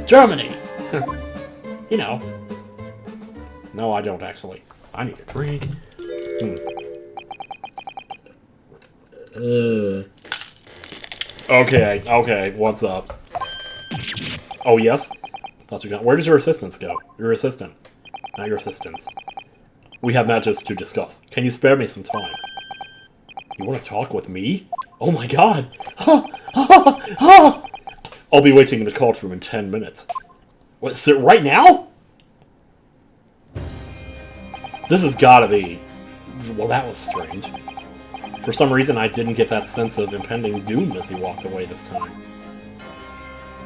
Germany. You know. No, I don't, actually. I need a drink. Okay, what's up? Oh, yes? Thought you got... Where did your assistants go? Your assistant. Not your assistants. We have matters to discuss. Can you spare me some time? You want to talk with me? Oh my god! I'll be waiting in the courtroom in 10 minutes. What, so right now? This has gotta be... Well, that was strange. For some reason, I didn't get that sense of impending doom as he walked away this time.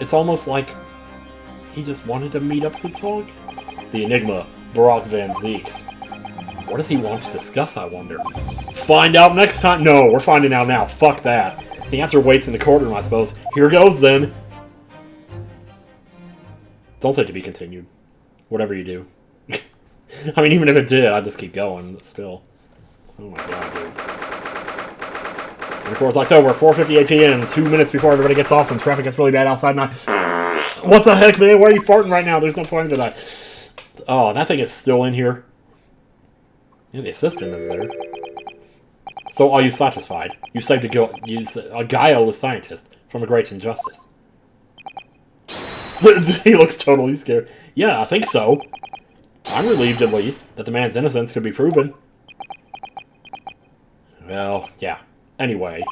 It's almost like he just wanted to meet up to talk. The enigma, Brock Van Zeeks. What does he want to discuss, I wonder? Find out next time? No, we're finding out now. Fuck that. The answer waits in the courtroom, I suppose. Here goes, then. Don't say to be continued. Whatever you do. I mean, even if it did, I'd just keep going, but still. Oh my god, dude. 24th October, 4:58 p.m., 2 minutes before everybody gets off and traffic gets really bad outside, and what the heck, man? Why are you farting right now? There's no point to that. Oh, that thing is still in here. Yeah, the assistant is there. So, are you satisfied? You saved a guileless scientist from a great injustice. He looks totally scared. Yeah, I think so. I'm relieved, at least, that the man's innocence could be proven. Well, yeah. Anyway,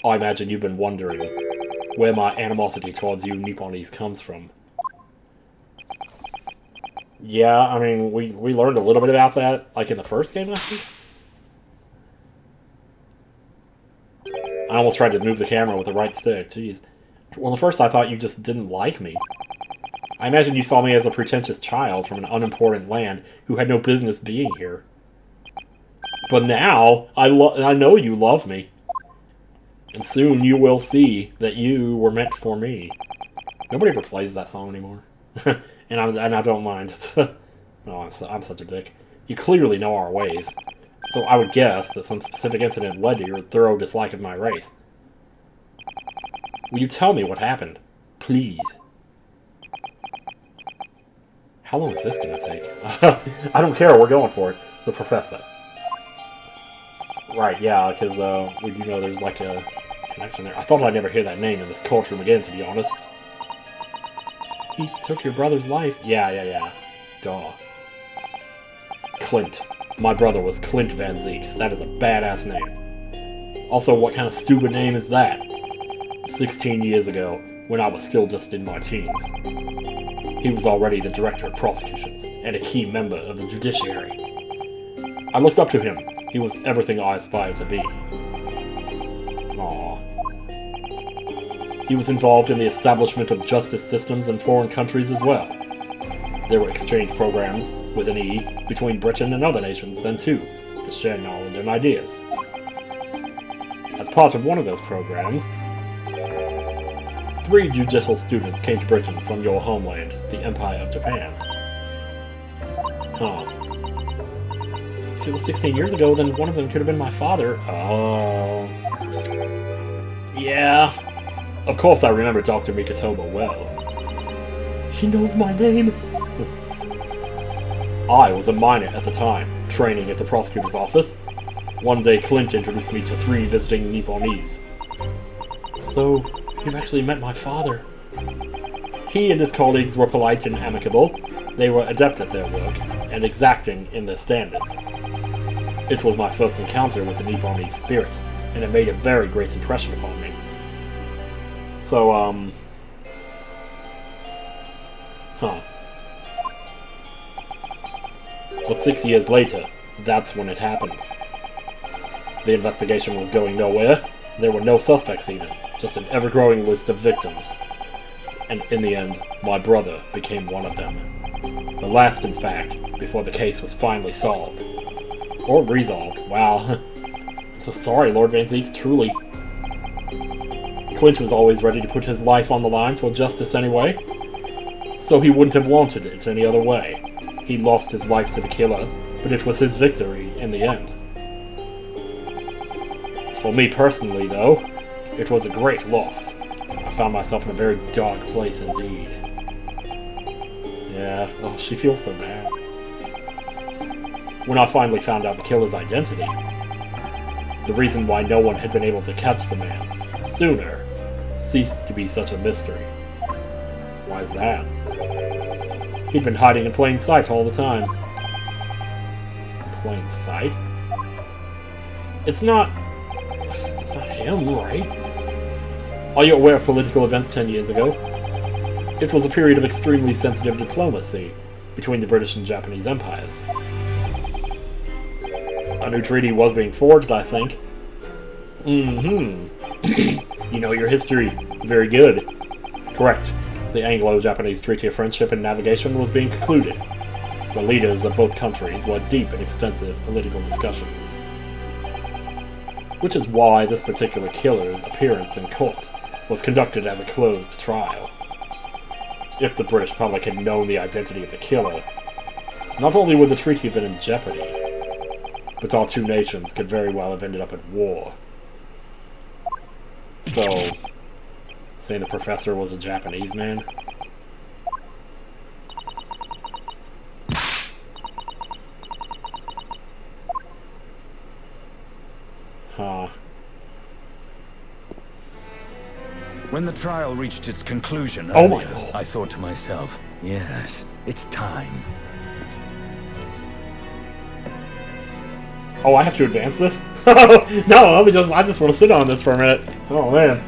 I imagine you've been wondering where my animosity towards you Nipponese comes from. Yeah, I mean, we learned a little bit about that, like in the first game, I think? I almost tried to move the camera with the right stick, jeez. Well, at first I thought you just didn't like me. I imagine you saw me as a pretentious child from an unimportant land who had no business being here. But now, I know you love me. And soon you will see that you were meant for me. Nobody ever plays that song anymore. and I don't mind. Oh, I'm such a dick. You clearly know our ways. So I would guess that some specific incident led to your thorough dislike of my race. Will you tell me what happened? Please. How long is this going to take? I don't care, we're going for it. The Professor. Right, yeah, because we do know there's like a connection there. I thought I'd never hear that name in this courtroom again, to be honest. He took your brother's life? Yeah. Duh. Clint. My brother was Clint Van Zeeks. That is a badass name. Also, what kind of stupid name is that? 16 years ago, when I was still just in my teens. He was already the director of prosecutions, and a key member of the judiciary. I looked up to him. He was everything I aspired to be. Aww. He was involved in the establishment of justice systems in foreign countries as well. There were exchange programs, with an E, between Britain and other nations then too, to share knowledge and ideas. As part of one of those programs, 3 judicial students came to Britain from your homeland, the Empire of Japan. Huh. If it was 16 years ago, then one of them could have been my father. Oh. Yeah. Of course I remember Dr. Mikitomo well. He knows my name. I was a minor at the time, training at the prosecutor's office. One day Clint introduced me to 3 visiting Nipponese. So, you've actually met my father. He and his colleagues were polite and amicable. They were adept at their work, and exacting in their standards. It was my first encounter with the Nipponese spirit, and it made a very great impression upon me. So, But 6 years later, that's when it happened. The investigation was going nowhere. There were no suspects even, just an ever-growing list of victims. And in the end, my brother became one of them. The last, in fact, before the case was finally solved. Or resolved. Wow. I'm so sorry, Lord Van Zeeks, truly. Clint was always ready to put his life on the line for justice anyway, so he wouldn't have wanted it any other way. He lost his life to the killer, but it was his victory in the end. For me personally, though, it was a great loss. I found myself in a very dark place indeed. Yeah, oh, she feels so bad. When I finally found out the killer's identity, the reason why no one had been able to catch the man sooner ceased to be such a mystery. Why is that? He'd been hiding in plain sight all the time. Plain sight? It's not him, right? Are you aware of political events 10 years ago? It was a period of extremely sensitive diplomacy between the British and Japanese empires. A new treaty was being forged, I think. You know your history. Very good. Correct. The Anglo-Japanese Treaty of Friendship and Navigation was being concluded. The leaders of both countries were deep in extensive political discussions. Which is why this particular killer's appearance in court was conducted as a closed trial. If the British public had known the identity of the killer, not only would the treaty have been in jeopardy, but our 2 nations could very well have ended up at war. So, saying the professor was a Japanese man? Huh. When the trial reached its conclusion Oh my earlier, God. I thought to myself, yes, it's time. Oh, I have to advance this? No, I just want to sit on this for a minute. Oh, man.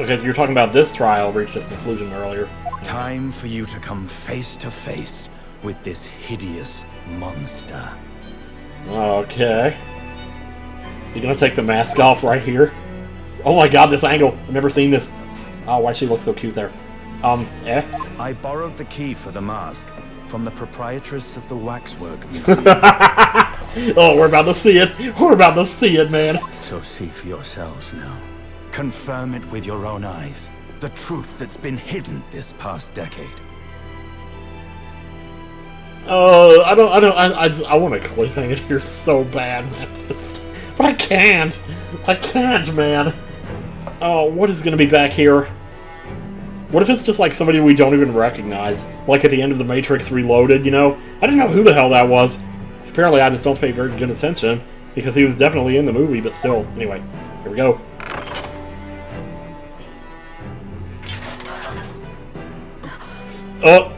Okay, so you're talking about this trial reached its conclusion earlier. Time for you to come face to face with this hideous monster. Okay. So you're gonna take the mask off right here? Oh my god, this angle! I've never seen this. Oh, why'd she look so cute there? I borrowed the key for the mask from the proprietress of the Waxwork Museum. Oh, we're about to see it! We're about to see it, man! So see for yourselves now. Confirm it with your own eyes. The truth that's been hidden this past decade. I want to cliffhanger it here so bad, man. But I can't! I can't, man! Oh, what is gonna be back here? What if it's just like somebody we don't even recognize? Like at the end of The Matrix Reloaded, you know? I didn't know who the hell that was. Apparently I just don't pay very good attention, because he was definitely in the movie, but still. Anyway, here we go. Oh.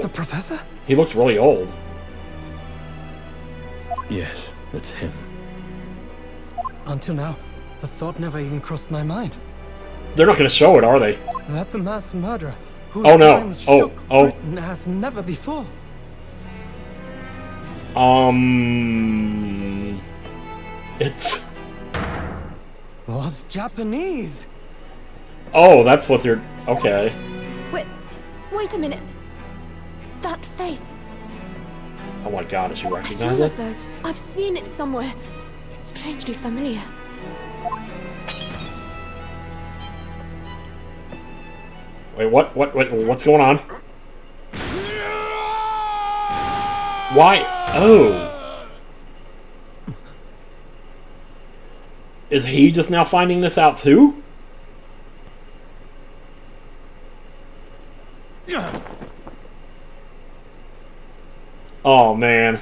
The professor? He looks really old. Yes, it's him. Until now, the thought never even crossed my mind. They're not going to show it, are they? That the mass murderer, whose Oh, no. crimes Oh, shook oh. Britain as never before. It's... Was Japanese. Oh, that's what they're... Okay. Wait a minute. That face. Oh my god, does she I recognize feel as it? though I've seen it somewhere. It's strangely familiar. Wait, what's going on? Why? Oh. Is he just now finding this out too? Oh, man.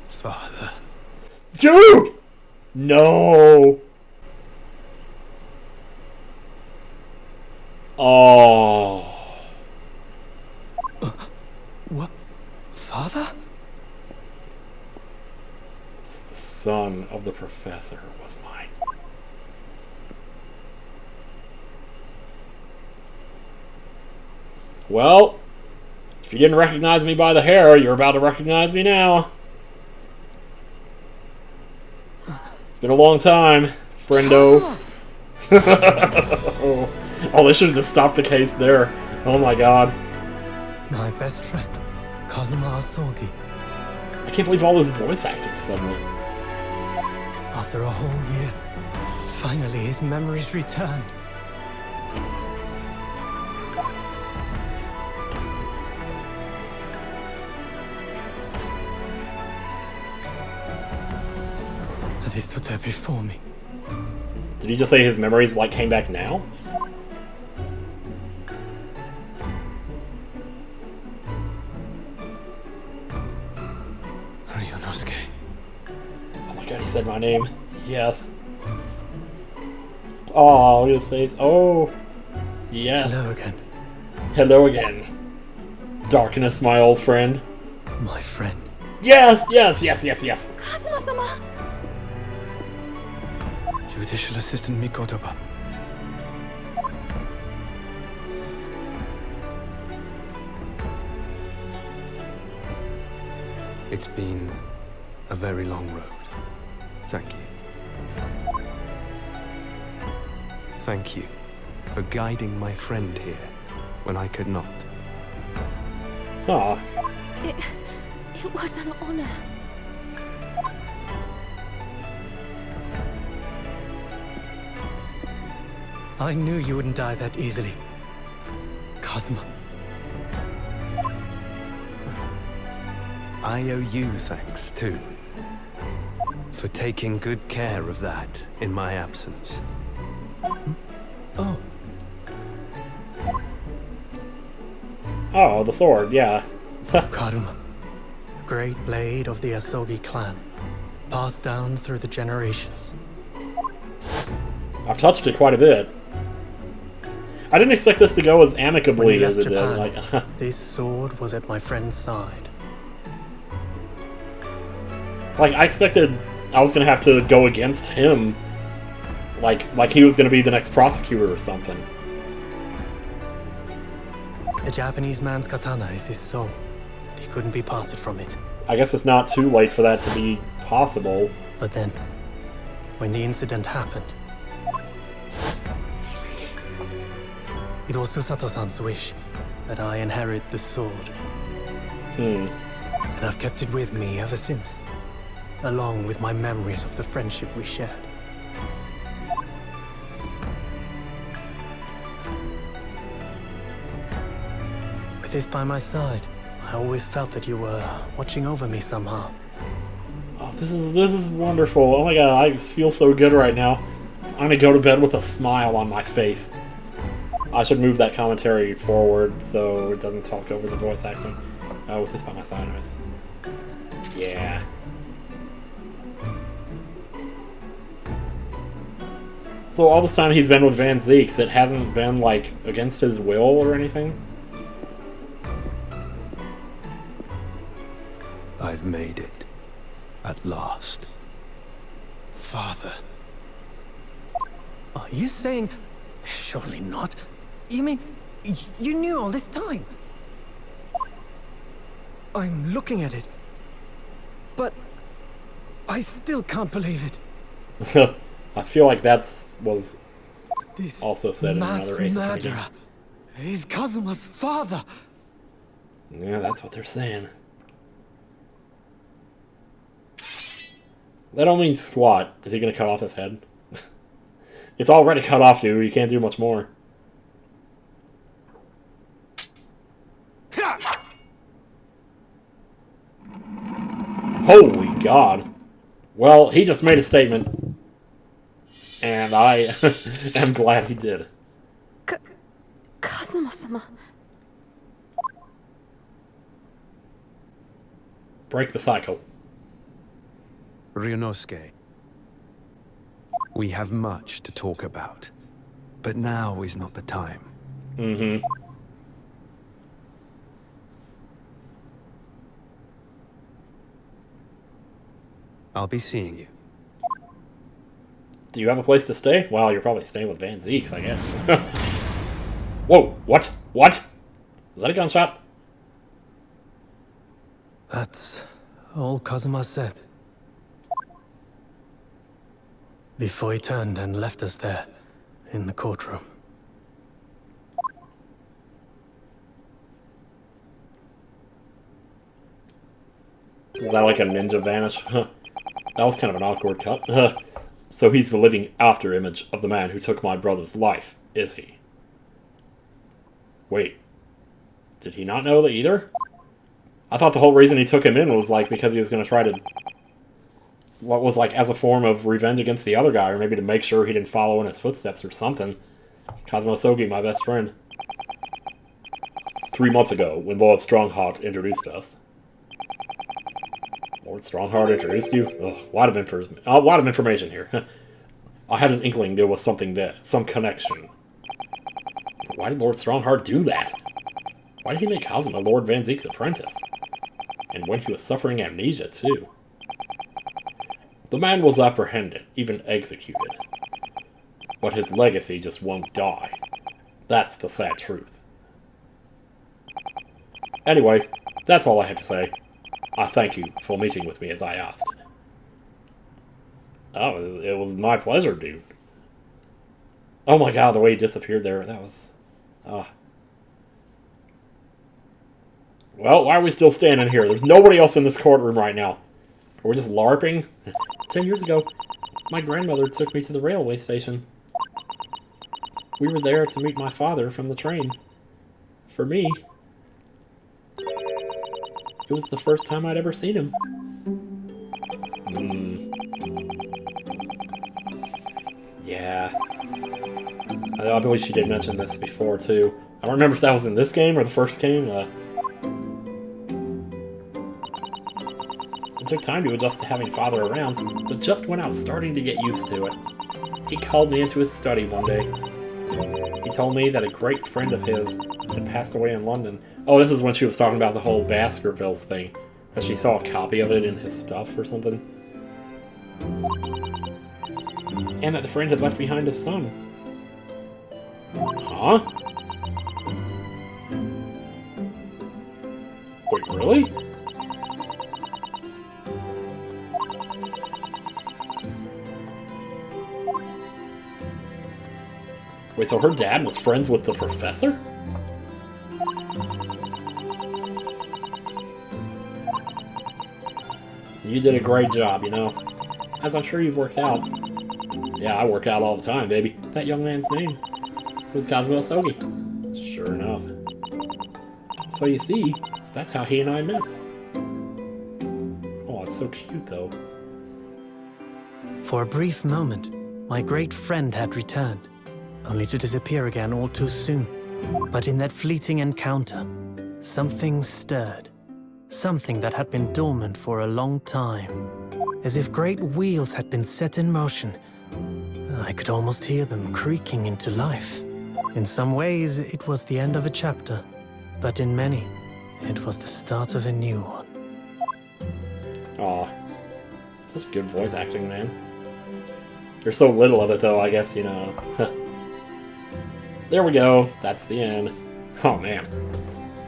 Father. Dude! No. Oh. What? Father? So the son of the professor was mine. Well, if you didn't recognize me by the hair, you're about to recognize me now. It's been a long time, friendo. Oh, they should have just stopped the case there. Oh my god. My best friend, Kazuma Asogi. I can't believe all this voice acting suddenly. After a whole year, finally his memories returned. As he stood there before me, Did he just say his memories like came back now? Ryunosuke. Oh my god, he said my name. Yes. Oh, look at his face. Oh. Yes. Hello again, Hello again. Darkness, my old friend. my friend. Yes, yes, yes, yes, yes. Kazuma-sama! Judicial Assistant Mikotoba. It's been a very long road. Thank you. Thank you for guiding my friend here when I could not. Aw. It was an honor. I knew you wouldn't die that easily, Kazuma. I owe you thanks, too, for taking good care of that in my absence. Oh, Oh, the sword, yeah. Karuma, a great blade of the Asogi clan, passed down through the generations. I've touched it quite a bit. I didn't expect this to go as When amicably we as left it did. Japan, Like, this sword was at my friend's side. like I expected I was gonna have to go against him. Like he was gonna be the next prosecutor or something. The Japanese man's katana is his soul. He couldn't be parted from it. I guess it's not too late for that to be possible. But then, when the incident happened, it was Susato-san's wish that I inherit the sword. And I've kept it with me ever since, along with my memories of the friendship we shared. With this by my side, I always felt that you were watching over me somehow. Oh, this is wonderful. Oh my god, I feel so good right now. I'm gonna go to bed with a smile on my face. I should move that commentary forward so it doesn't talk over the voice acting. With this by my side, anyways. Yeah. So all this time he's been with Van Zeeks, it hasn't been, like, against his will or anything? I've made it. At last. Father. Are you saying... Surely not. You mean... You knew all this time? I'm looking at it. But I still can't believe it. I feel like was This also said in mass another Ace Attorney murderer is Kazuma's father. game. Yeah, that's what they're saying. That don't mean squat. Is he gonna cut off his head? It's already cut off, dude. You can't do much more. Holy God. Well, he just made a statement. And I am glad he did. Kazuma-sama. Break the cycle. Ryunosuke, we have much to talk about, but now is not the time. Mm-hmm. I'll be seeing you. Do you have a place to stay? Well, you're probably staying with Van Zeeks, I guess. Whoa, what? What? Is that a gunshot? That's all Kazuma said. Before he turned and left us there, in the courtroom. Is that like a ninja vanish? Huh. That was kind of an awkward cut. So he's the living after-image of the man who took my brother's life, is he? Wait. Did he not know that either? I thought the whole reason he took him in was like because he was going to try to... What was like as a form of revenge against the other guy, or maybe to make sure he didn't follow in his footsteps or something. Kazuma Sogi, my best friend. 3 months ago, when Lord Strongheart introduced us. Lord Strongheart introduced you? Ugh, a lot of information here. I had an inkling there was something there, some connection. But why did Lord Strongheart do that? Why did he make Kazuma Lord Van Zeek's apprentice? And when he was suffering amnesia, too. The man was apprehended, even executed. But his legacy just won't die. That's the sad truth. Anyway, that's all I had to say. I thank you for meeting with me as I asked. Oh, it was my pleasure, dude. Oh my god, the way he disappeared there, that was... Well, why are we still standing here? There's nobody else in this courtroom right now. Are we just LARPing? 10 years ago, my grandmother took me to the railway station. We were there to meet my father from the train. For me, it was the first time I'd ever seen him. Yeah. I believe she did mention this before, too. I don't remember if that was in this game or the first game. It took time to adjust to having father around, but just when I was starting to get used to it, he called me into his study one day. He told me that a great friend of his had passed away in London. Oh, this is when she was talking about the whole Baskervilles thing. That she saw a copy of it in his stuff or something. And that the friend had left behind his son. Huh? Wait, really? Wait, so her dad was friends with the professor? You did a great job, you know. As I'm sure you've worked out. Yeah, I work out all the time, baby. That young man's name was Kazuo Sogi. Sure enough. So you see, that's how he and I met. Oh, it's so cute, though. For a brief moment, my great friend had returned, only to disappear again all too soon. But in that fleeting encounter, something stirred. Something that had been dormant for a long time. As if great wheels had been set in motion. I could almost hear them creaking into life. In some ways, it was the end of a chapter. But in many, it was the start of a new one. Aw. Such good voice acting, man. There's so little of it, though, I guess, you know. There we go. That's the end. Oh, man.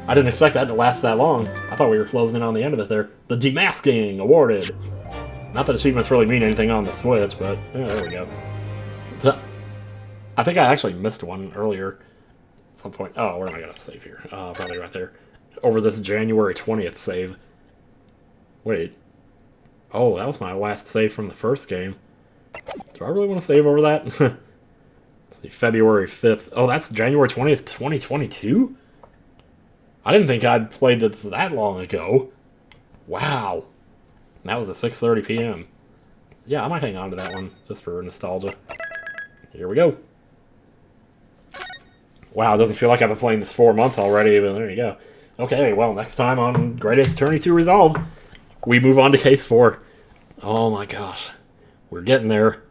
I didn't expect that to last that long. I thought we were closing in on the end of it there. The demasking awarded. Not that achievements really mean anything on the Switch, but yeah, there we go. So, I think I actually missed one earlier at some point. Oh, where am I going to save here? Probably right there. Over this January 20th save. Wait. Oh, that was my last save from the first game. Do I really want to save over that? Let's see, February 5th. Oh, that's January 20th, 2022? I didn't think I'd played this that long ago. Wow. That was at 6:30 p.m. Yeah, I might hang on to that one, just for nostalgia. Here we go. Wow, it doesn't feel like I've been playing this 4 months already, but there you go. Okay, well, next time on Great Ace Attorney 2 Resolve, we move on to Case 4. Oh my gosh. We're getting there.